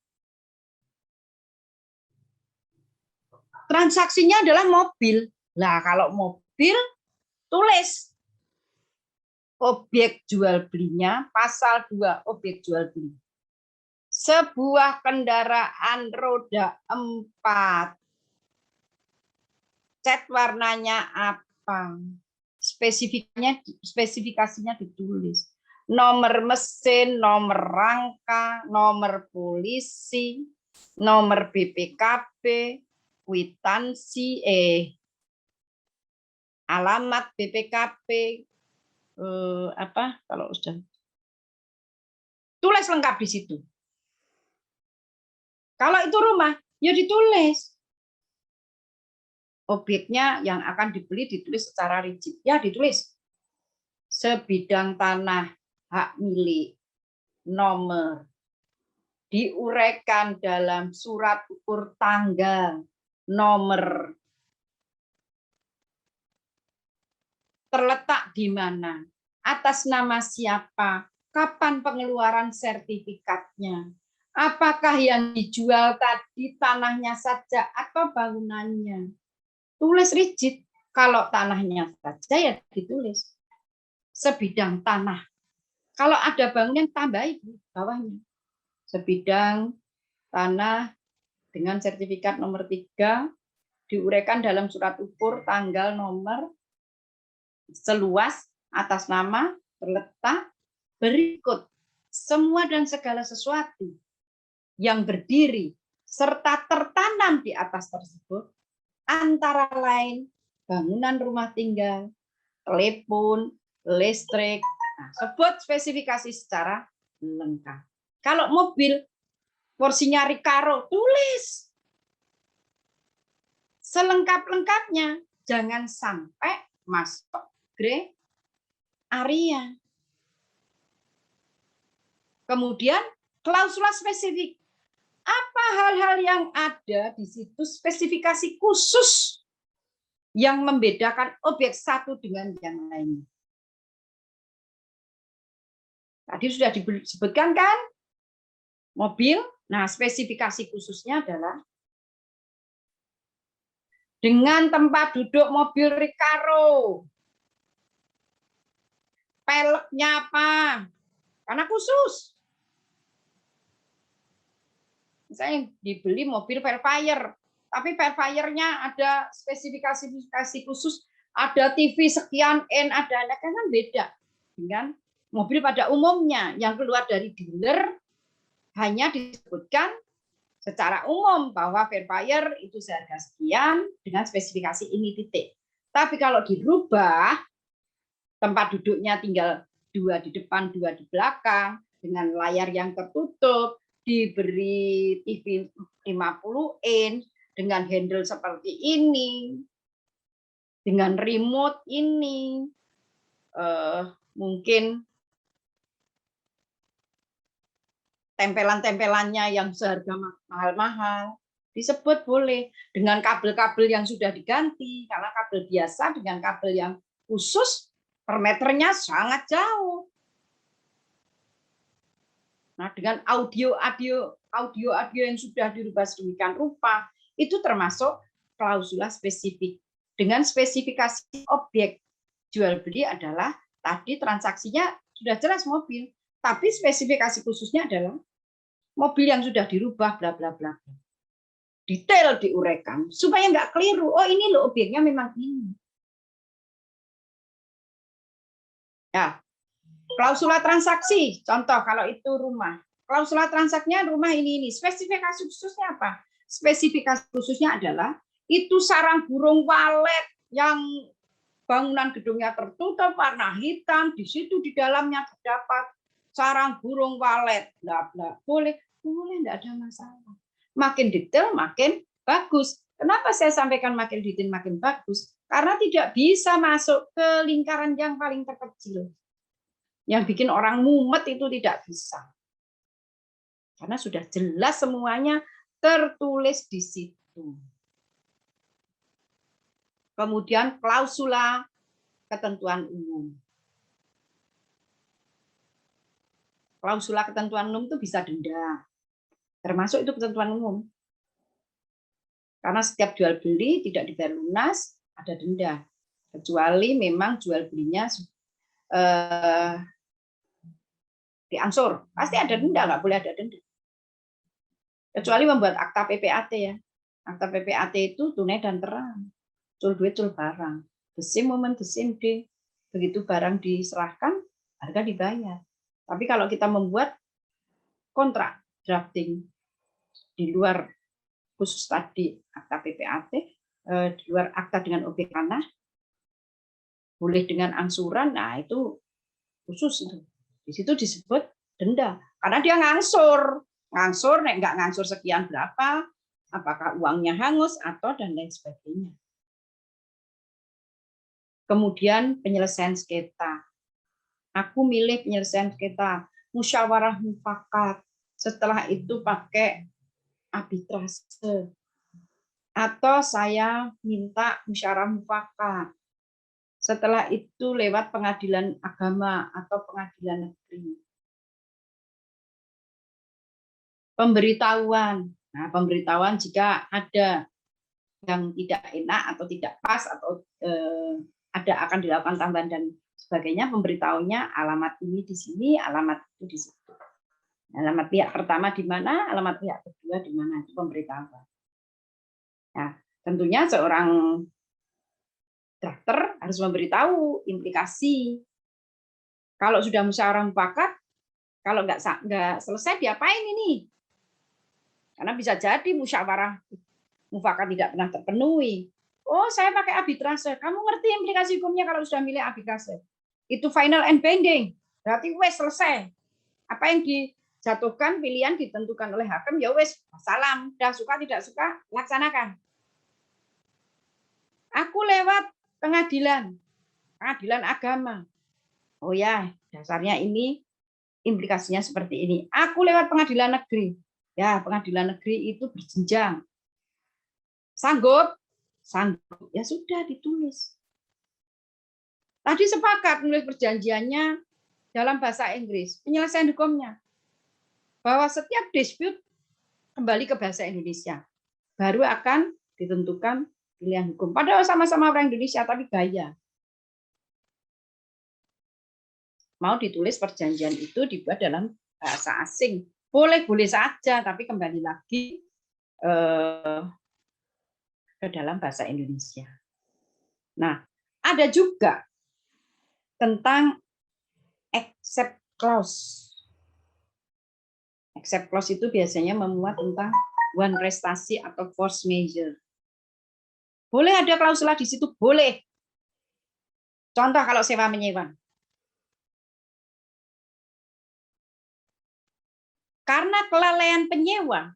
Transaksinya adalah mobil. Nah, kalau mobil, tulis objek jual belinya, pasal 2 objek jual beli. Sebuah kendaraan roda 4. Cat warnanya apa? Spesifikasinya ditulis. Nomor mesin, nomor rangka, nomor polisi, nomor BPKB, kwitansi, alamat BPKB, apa kalau sudah tulis lengkap di situ. Kalau itu rumah, ya ditulis. Objeknya yang akan dibeli ditulis secara rigid. Ya ditulis. Sebidang tanah, hak milik, nomor. Diuraikan dalam surat ukur tanggal, nomor. Terletak di mana? Atas nama siapa? Kapan pengeluaran sertifikatnya? Apakah yang dijual tadi tanahnya saja atau bangunannya? Tulis rigid. Kalau tanahnya saja ya ditulis sebidang tanah. Kalau ada bangunan tambahin bawahnya. Sebidang tanah dengan sertifikat nomor 3 diuraikan dalam surat ukur tanggal nomor seluas atas nama terletak berikut semua dan segala sesuatu yang berdiri serta tertanam di atas tersebut antara lain bangunan rumah tinggal, telepon, listrik. Nah, sebut spesifikasi secara lengkap. Kalau mobil porsinya Recaro, tulis selengkap-lengkapnya. Jangan sampai masuk gray area. Kemudian klausula spesifik. Apa hal-hal yang ada di situ spesifikasi khusus yang membedakan objek satu dengan yang lain. Tadi sudah disebutkan kan? Mobil. Nah, spesifikasi khususnya adalah dengan tempat duduk mobil Recaro. Peleknya apa? Karena khusus. Misalnya dibeli mobil Fairfire, tapi Fairfire-nya ada spesifikasi khusus, ada TV sekian N, ada kan beda dengan mobil pada umumnya yang keluar dari dealer hanya disebutkan secara umum bahwa Fairfire itu seharga sekian dengan spesifikasi ini titik. Tapi kalau dirubah tempat duduknya tinggal 2 di depan, 2 di belakang dengan layar yang tertutup, diberi TV 50 inch dengan handle seperti ini, dengan remote ini, mungkin tempelan-tempelannya yang seharga mahal-mahal, disebut boleh. Dengan kabel-kabel yang sudah diganti, karena kabel biasa dengan kabel yang khusus, per meternya sangat jauh. Nah, dengan audio yang sudah dirubah sedemikian rupa, itu termasuk klausula spesifik. Dengan spesifikasi objek jual beli adalah tadi transaksinya sudah jelas mobil, tapi spesifikasi khususnya adalah mobil yang sudah dirubah bla bla bla. Detail diuraikan supaya nggak keliru. Oh, ini loh objeknya memang ini. Ya. Klausula transaksi, contoh kalau itu rumah. Klausula transaksinya rumah ini. Spesifikasi khususnya apa? Spesifikasi khususnya adalah itu sarang burung walet yang bangunan gedungnya tertutup warna hitam, di situ di dalamnya terdapat sarang burung walet. Bla bla. Boleh, enggak ada masalah. Makin detail makin bagus. Kenapa saya sampaikan makin detail makin bagus? Karena tidak bisa masuk ke lingkaran yang paling terkecil. Yang bikin orang mumet itu tidak bisa. Karena sudah jelas semuanya tertulis di situ. Kemudian klausula ketentuan umum. Klausula ketentuan umum itu bisa denda. Termasuk itu ketentuan umum. Karena setiap jual beli tidak dibayar lunas, ada denda. Kecuali memang jual belinya diangsur, pasti ada denda, nggak boleh ada denda. Kecuali membuat akta PPAT ya. Akta PPAT itu tunai dan terang. Cul duit, cul barang. The same moment, the same day. Begitu barang diserahkan, harga dibayar. Tapi kalau kita membuat kontrak drafting di luar khusus tadi akta PPAT, di luar akta dengan objek tanah, boleh dengan angsuran, nah itu khusus itu. Di situ disebut denda karena dia ngangsur, nek nggak ngangsur sekian berapa, apakah uangnya hangus atau dan lain sebagainya. Kemudian penyelesaian sengketa. Aku milih penyelesaian sengketa musyawarah mufakat. Setelah itu pakai arbitrase atau saya minta musyawarah mufakat. Setelah itu lewat pengadilan agama atau pengadilan negeri. Pemberitahuan. Nah, pemberitahuan jika ada yang tidak enak atau tidak pas atau ada akan dilakukan tambahan dan sebagainya, pemberitahunya alamat ini di sini, alamat itu di situ. Alamat pihak pertama di mana, alamat pihak kedua di mana, itu pemberitahuan. Nah, tentunya seorang drafter harus memberitahu implikasi. Kalau sudah musyawarah mufakat, kalau nggak selesai diapain ini? Karena bisa jadi musyawarah mufakat tidak pernah terpenuhi. Oh, saya pakai arbitrase. Kamu ngerti implikasi hukumnya kalau sudah milih arbitrase? Itu final and binding. Berarti wes selesai. Apa yang dijatuhkan, pilihan ditentukan oleh hakim, ya wes, salam. Dah suka tidak suka, laksanakan. Aku lewat pengadilan agama. Oh ya, dasarnya ini implikasinya seperti ini. Aku lewat pengadilan negeri. Ya, pengadilan negeri itu berjenjang. Sanggup? Sanggup. Ya sudah ditulis. Tadi sepakat menulis perjanjiannya dalam bahasa Inggris. Penyelesaian hukumnya. Bahwa setiap dispute kembali ke bahasa Indonesia. Baru akan ditentukan pilihan hukum. Padahal sama-sama orang Indonesia, tapi gaya. Mau ditulis perjanjian itu dibuat dalam bahasa asing. Boleh saja, tapi kembali lagi ke dalam bahasa Indonesia. Nah, ada juga tentang accept clause. Accept clause itu biasanya memuat tentang one prestasi atau force majeure. Boleh ada klausula di situ? Boleh. Contoh kalau sewa menyewa. Karena kelalaian penyewa,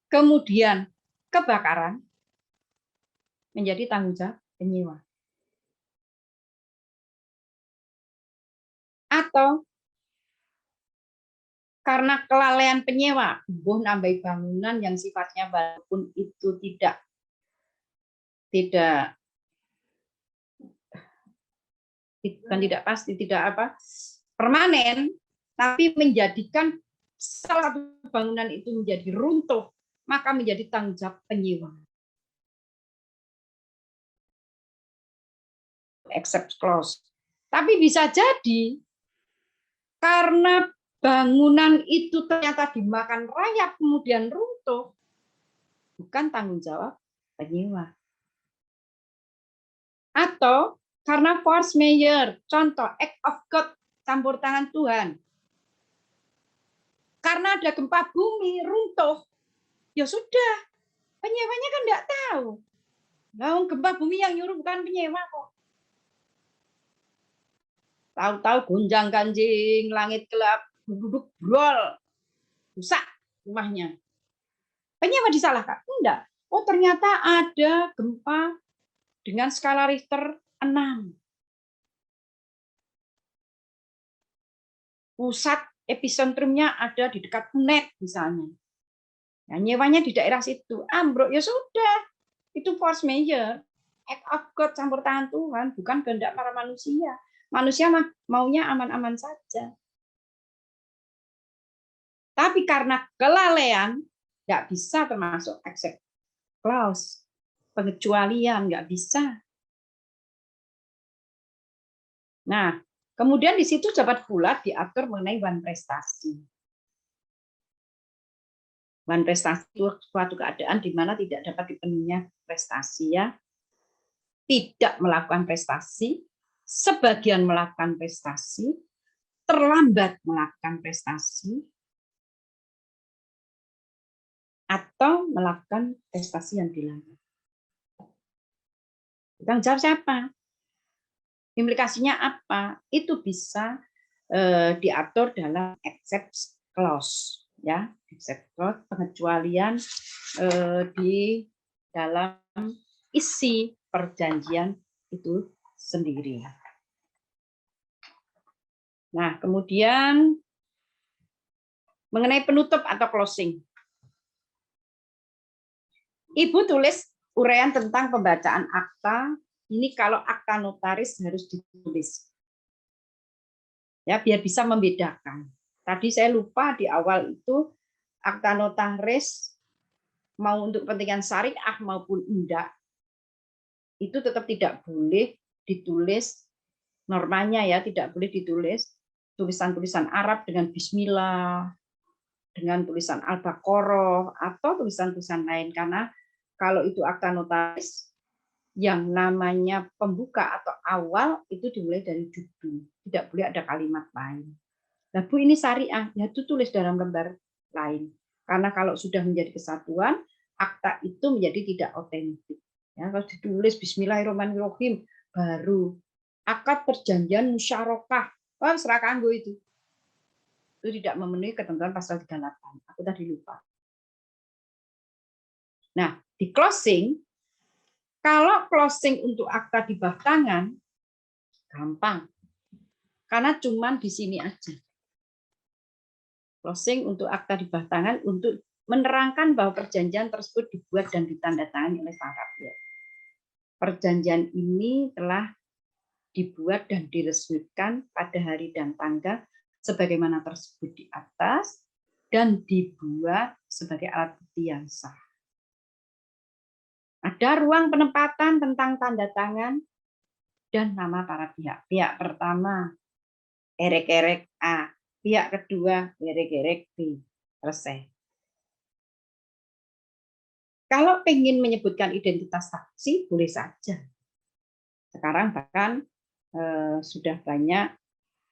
kemudian kebakaran menjadi tanggung jawab penyewa. Atau karena kelalaian penyewa, nambah bangunan yang sifatnya walaupun itu tidak pasti, tidak permanen, tapi menjadikan salah satu bangunan itu menjadi runtuh, maka menjadi tanggung jawab penyewa. Except clause. Tapi bisa jadi karena bangunan itu ternyata dimakan rayap kemudian runtuh, bukan tanggung jawab penyewa. Atau karena force majeure, contoh act of God, campur tangan Tuhan. Karena ada gempa bumi runtuh, ya sudah, penyewanya kan enggak tahu. Nah, gempa bumi yang nyuruh bukan penyewa kok. Tahu-tahu gonjang-ganjing, langit gelap, duduk brol, rusak rumahnya. Penyewa disalahkan? Enggak. Oh, ternyata ada gempa dengan skala Richter 6. Pusat epicentrumnya ada di dekat Unet misalnya. Nah, nyewanya di daerah situ. Ambruk, ya sudah. Itu force majeure. Act of God, campur tangan Tuhan, bukan kehendak para manusia. Manusia maunya aman-aman saja. Tapi karena kelalaian, nggak bisa termasuk except clause. Pengecualian, nggak bisa. Nah, kemudian di situ dapat pula diatur mengenai wan prestasi. Wan prestasi itu suatu keadaan di mana tidak dapat dipenuhinya prestasi, ya. Tidak melakukan prestasi, sebagian melakukan prestasi, terlambat melakukan prestasi, atau melakukan prestasi yang dilarang. Tanggung jawab siapa? Implikasinya apa? Itu bisa diatur dalam except clause, ya, except clause, pengecualian di dalam isi perjanjian itu sendiri. Nah, kemudian mengenai penutup atau closing. Ibu tulis uraian tentang pembacaan akta. Ini kalau akta notaris harus ditulis. Ya, biar bisa membedakan. Tadi saya lupa di awal itu akta notaris mau untuk kepentingan syariah maupun enggak, itu tetap tidak boleh ditulis normanya, ya, tidak boleh ditulis tulisan-tulisan Arab dengan bismillah, dengan tulisan Al-Baqarah atau tulisan-tulisan lain, karena kalau itu akta notaris yang namanya pembuka atau awal itu dimulai dari judul, tidak boleh ada kalimat lain. Nah, Bu, ini syariah, ya itu tulis dalam lembar lain. Karena kalau sudah menjadi kesatuan, akta itu menjadi tidak otentik. Ya, kalau ditulis Bismillahirrahmanirrahim, baru akad perjanjian musyarakah. Oh, serahkan gue itu. Itu tidak memenuhi ketentuan pasal 38. Aku tadi lupa. Nah, di closing, kalau closing untuk akta di bawah tangan, gampang. Karena cuman di sini aja. Closing untuk akta di bawah tangan untuk menerangkan bahwa perjanjian tersebut dibuat dan ditandatangani oleh para pihak. Perjanjian ini telah dibuat dan diresmikan pada hari dan tanggal sebagaimana tersebut di atas dan dibuat sebagai alat bukti yang sah. Ada ruang penempatan tentang tanda tangan dan nama para pihak. Pihak pertama, erek-erek A. Pihak kedua, erek-erek B. Selesai. Kalau ingin menyebutkan identitas saksi, boleh saja. Sekarang bahkan sudah banyak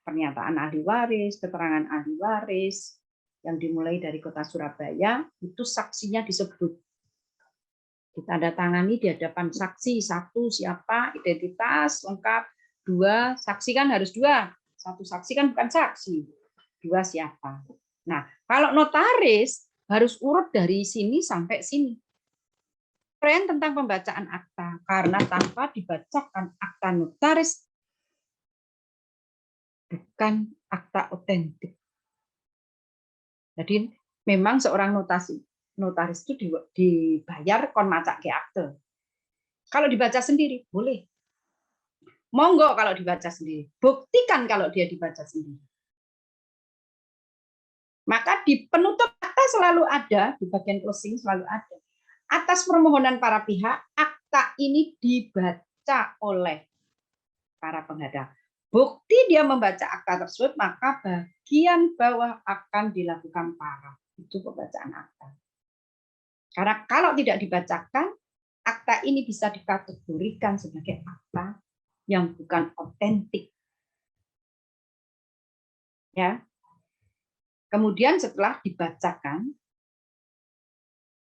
pernyataan ahli waris, keterangan ahli waris, yang dimulai dari Kota Surabaya, itu saksinya disebut. Ditandatangani di hadapan saksi satu siapa, identitas lengkap, 2 saksi kan harus 2. 1 saksi kan bukan saksi. 2 siapa? Nah, kalau notaris harus urut dari sini sampai sini. Keren tentang pembacaan akta, karena tanpa dibacakan akta notaris bukan akta otentik. Jadi memang seorang notaris itu dibayar kon maca ke akte. Kalau dibaca sendiri boleh. Monggo kalau dibaca sendiri. Buktikan kalau dia dibaca sendiri. Maka di penutup akta selalu ada, di bagian closing selalu ada. Atas permohonan para pihak, akta ini dibaca oleh para penghadap. Bukti dia membaca akta tersebut, maka bagian bawah akan dilakukan paraf. Itu pembacaan akta. Karena kalau tidak dibacakan, akta ini bisa dikategorikan sebagai akta yang bukan otentik. Ya. Kemudian setelah dibacakan,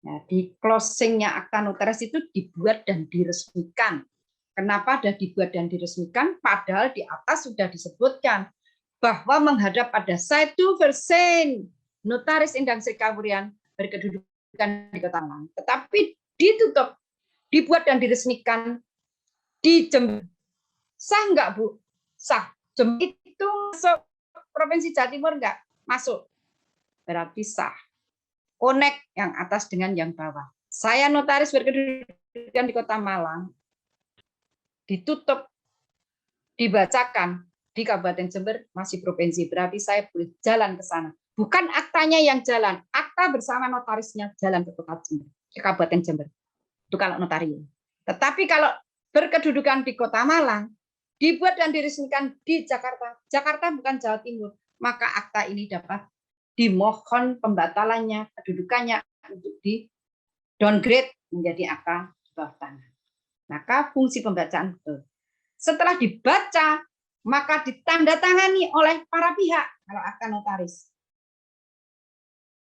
ya, di closingnya akta notaris itu dibuat dan diresmikan. Kenapa ada dibuat dan diresmikan? Padahal di atas sudah disebutkan bahwa menghadap pada 1% notaris Endang Sri Kahurian berkedudukan di Kota Malang. Tetapi ditutup, dibuat dan diresmikan di Jember. Sah enggak, Bu? Sah. Jember itu masuk Provinsi Jawa Timur enggak? Masuk. Berarti sah. Connect yang atas dengan yang bawah. Saya notaris berkedudukan di Kota Malang, ditutup, dibacakan di Kabupaten Jember, masih provinsi. Berarti saya boleh jalan ke sana. Bukan aktanya yang jalan, akta bersama notarisnya jalan ke Kota Jember, ke Kabupaten Jember. Itu kalau notarius. Tetapi kalau berkedudukan di Kota Malang, dibuat dan diresmikan di Jakarta. Jakarta bukan Jawa Timur. Maka akta ini dapat dimohon pembatalannya, kedudukannya untuk di downgrade menjadi akta di bawah tanah. Maka fungsi pembacaan betul. Setelah dibaca, maka ditandatangani oleh para pihak kalau akta notaris.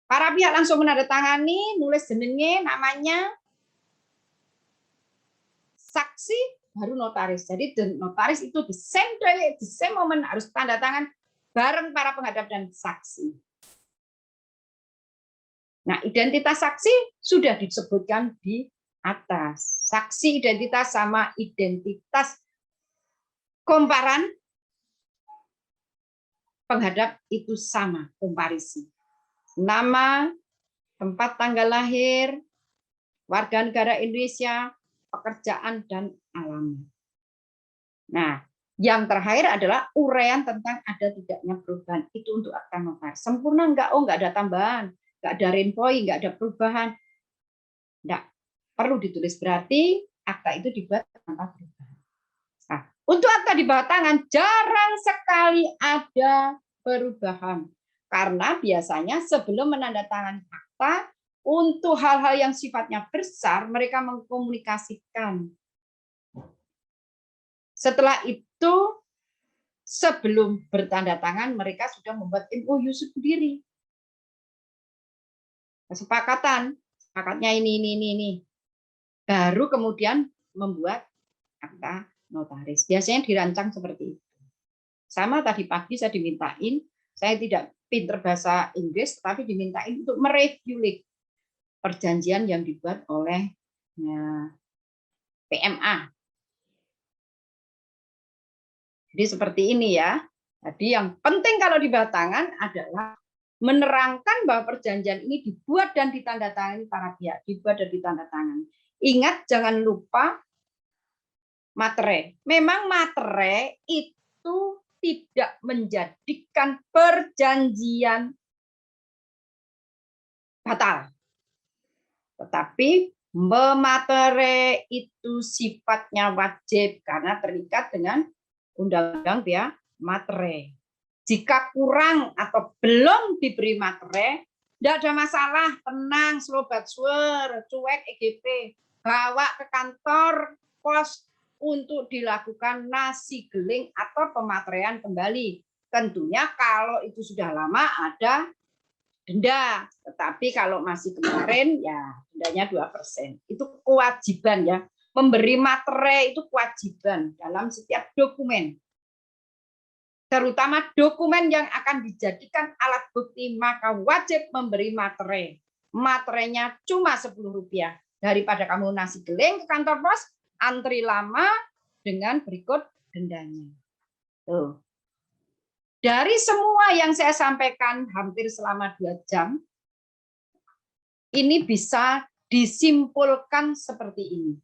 Para pihak langsung menandatangani, nulis jenenge, namanya, saksi, baru notaris. Jadi notaris itu the same day, the same moment harus tanda tangan bareng para penghadap dan saksi. Nah, identitas saksi sudah disebutkan di atas. Saksi identitas sama identitas komparan penghadap itu sama, komparisi. Nama, tempat tanggal lahir, warga negara Indonesia, pekerjaan, dan alamat. Nah, yang terakhir adalah uraian tentang ada tidaknya perubahan. Itu untuk akta notaris. Sempurna enggak? Oh, enggak ada tambahan. Enggak ada renvoy, enggak ada perubahan. Enggak perlu ditulis. Berarti akta itu dibuat tanpa perubahan. Nah, untuk akta di bawah tangan jarang sekali ada perubahan. Karena biasanya sebelum menandatangani akta, untuk hal-hal yang sifatnya besar, mereka mengkomunikasikan. Setelah itu, sebelum bertanda tangan, mereka sudah membuat MOU sendiri. Sepakatnya ini. Baru kemudian membuat akta notaris. Biasanya dirancang seperti itu. Sama tadi pagi saya dimintain, saya tidak pinter bahasa Inggris, tapi dimintain untuk mereview perjanjian yang dibuat oleh PMA. Jadi seperti ini ya. Jadi yang penting kalau di bawah tangan adalah menerangkan bahwa perjanjian ini dibuat dan ditandatangani para pihak, dibuat dan ditandatangani. Ingat jangan lupa materai. Memang materai itu tidak menjadikan perjanjian batal. Tetapi mematerai itu sifatnya wajib karena terikat dengan undang-undang ya materai. Jika kurang atau belum diberi materai, tidak ada masalah, tenang, slow but sure, cuek EGP, bawa ke kantor pos untuk dilakukan nasi geling atau pemateraian kembali. Tentunya kalau itu sudah lama ada denda, tetapi kalau masih kemarin ya dendanya 2%. Itu kewajiban ya. Memberi materai itu kewajiban dalam setiap dokumen. Terutama dokumen yang akan dijadikan alat bukti, maka wajib memberi materai. Materainya cuma Rp10. Daripada kamu nasi geling ke kantor pos, antri lama dengan berikut dendanya. Tuh. Dari semua yang saya sampaikan hampir selama 2 jam, ini bisa disimpulkan seperti ini.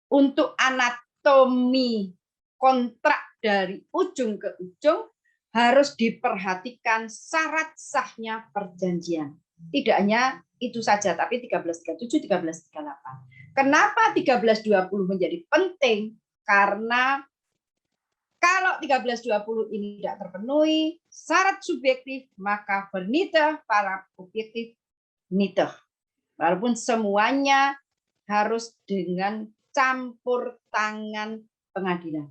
Untuk anatomi kontrak dari ujung ke ujung harus diperhatikan syarat sahnya perjanjian. Tidak hanya itu saja, tapi 1337, 1338. Kenapa 1320 menjadi penting? Karena kalau 1320 ini tidak terpenuhi syarat subjektif, maka vernita para objektif nita. Walaupun semuanya harus dengan campur tangan pengadilan.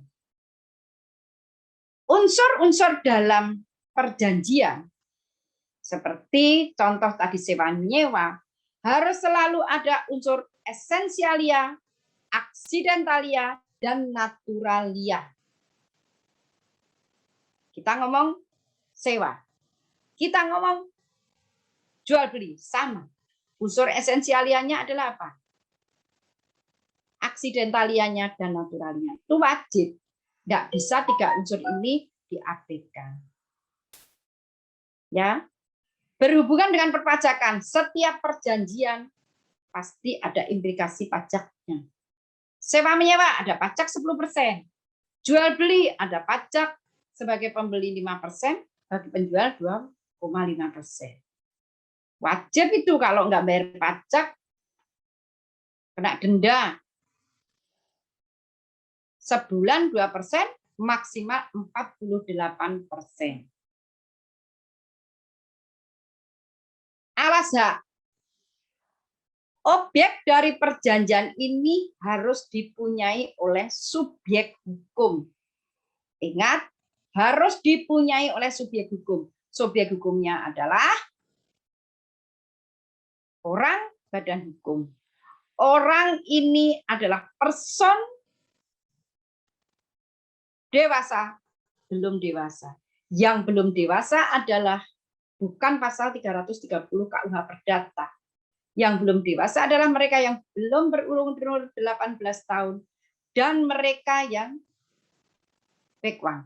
Unsur-unsur dalam perjanjian, seperti contoh tadi sewa nyewa, harus selalu ada unsur esensialia, aksidentalia, dan naturalia. Kita ngomong sewa, kita ngomong jual beli, sama. Unsur esensialianya adalah apa? Aksidentalianya dan naturalnya. Itu wajib. Tidak bisa 3 unsur ini diabaikan. Ya. Berhubungan dengan perpajakan, setiap perjanjian pasti ada implikasi pajaknya. Sewa menyewa ada pajak 10%. Jual beli ada pajak sebagai pembeli 5%, bagi penjual 2,5%. Wajib itu, kalau nggak bayar pajak kena denda. Sebulan 2%, maksimal 48%. Alas hak. Objek dari perjanjian ini harus dipunyai oleh subjek hukum. Ingat, harus dipunyai oleh subjek hukum. Subjek hukumnya adalah orang, badan hukum. Orang ini adalah person dewasa, belum dewasa. Yang belum dewasa adalah bukan pasal 330 KUH Perdata. Yang belum dewasa adalah mereka yang belum berumur 18 tahun dan mereka yang backwang.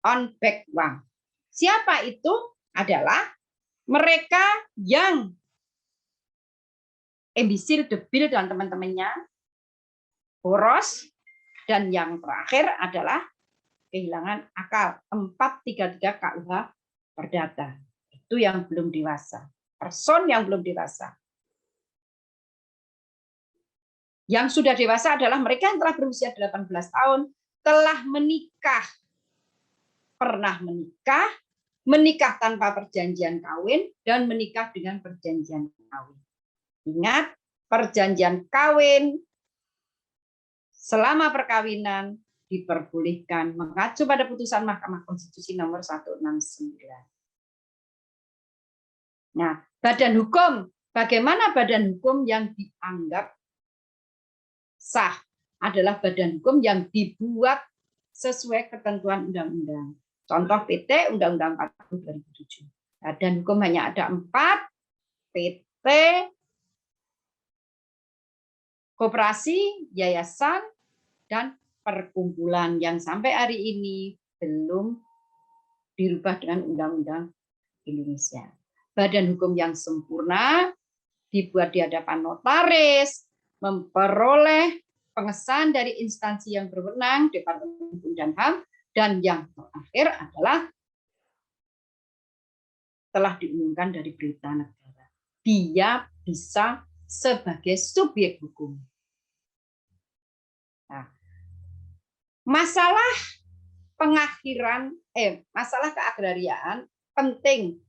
On backwang. Siapa itu? Adalah mereka yang imbecil, debil, dan teman-temannya, boros, dan yang terakhir adalah kehilangan akal. 433 KUH Perdata. Itu yang belum dewasa. Person yang belum dewasa. Yang sudah dewasa adalah mereka yang telah berusia 18 tahun, telah menikah, pernah menikah, menikah tanpa perjanjian kawin, dan menikah dengan perjanjian kawin. Ingat, perjanjian kawin selama perkawinan diperbolehkan mengacu pada putusan Mahkamah Konstitusi nomor 169. Nah, badan hukum, bagaimana badan hukum yang dianggap sah? Adalah badan hukum yang dibuat sesuai ketentuan undang-undang. Contoh PT Undang-Undang 40 2007. Badan hukum hanya ada 4, PT, koperasi, yayasan, dan perkumpulan yang sampai hari ini belum dirubah dengan Undang-Undang Indonesia. Badan hukum yang sempurna dibuat di hadapan notaris, memperoleh pengesahan dari instansi yang berwenang, Departemen Hukum dan HAM, dan yang terakhir adalah telah diumumkan dari berita negara. Dia bisa sebagai subjek hukum. Nah, masalah pengakhiran, masalah keagrariaan penting,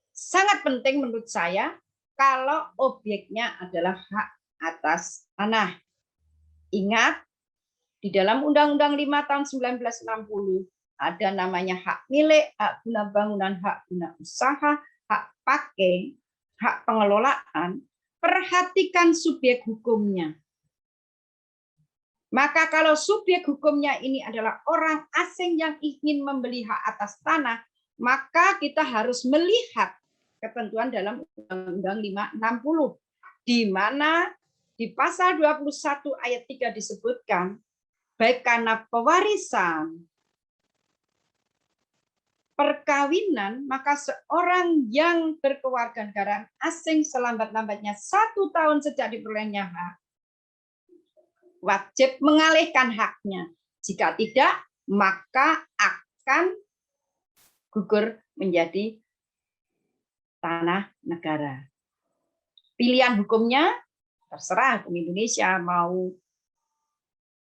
sangat penting menurut saya kalau objeknya adalah hak atas tanah. Ingat, di dalam Undang-Undang 5 tahun 1960 ada namanya hak milik, hak guna bangunan, hak guna usaha, hak pakai, hak pengelolaan. perhatikan subjek hukumnya. Maka kalau subjek hukumnya ini adalah orang asing yang ingin membeli hak atas tanah, maka kita harus melihat ketentuan dalam Undang-Undang 560, di mana di pasal 21 ayat 3 disebutkan, baik karena pewarisan, perkawinan, maka seorang yang berkewarganegaraan asing selambat-lambatnya 1 tahun sejak diperolehnya hak, wajib mengalihkan haknya. Jika tidak, maka akan gugur menjadi tanah negara. Pilihan hukumnya terserah hukum Indonesia, mau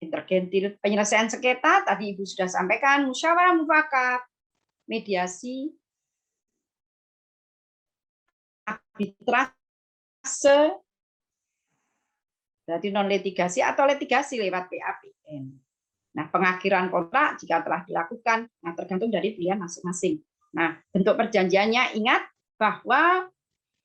intergentil, penyelesaian sengketa, tadi Ibu sudah sampaikan, musyawarah mufakat, mediasi, arbitrase, berarti non litigasi atau litigasi lewat PAPN. Nah, pengakhiran kontrak jika telah dilakukan, nah tergantung dari pilihan masing-masing. Nah, bentuk perjanjiannya ingat bahwa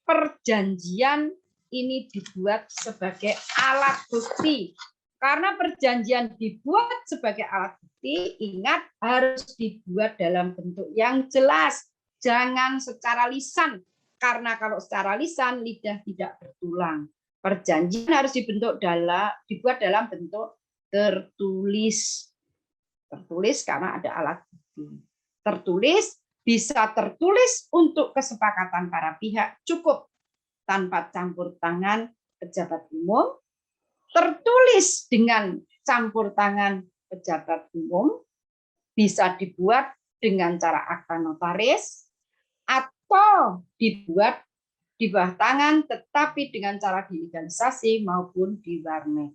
perjanjian ini dibuat sebagai alat bukti. Karena perjanjian dibuat sebagai alat bukti, ingat harus dibuat dalam bentuk yang jelas, jangan secara lisan. Karena kalau secara lisan lidah tidak bertulang. Perjanjian harus dibuat dalam bentuk tertulis. Tertulis karena ada alat bukti. Tertulis bisa tertulis untuk kesepakatan para pihak cukup tanpa campur tangan pejabat umum. Tertulis dengan campur tangan pejabat umum, bisa dibuat dengan cara akta notaris atau dibuat di bawah tangan tetapi dengan cara dilegalisasi maupun diwarnet.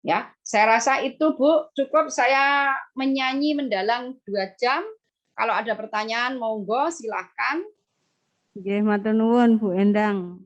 Ya, saya rasa itu Bu, cukup saya menyanyi mendalang 2 jam. Kalau ada pertanyaan monggo silahkan. Nggih, matur nuwun Bu Endang.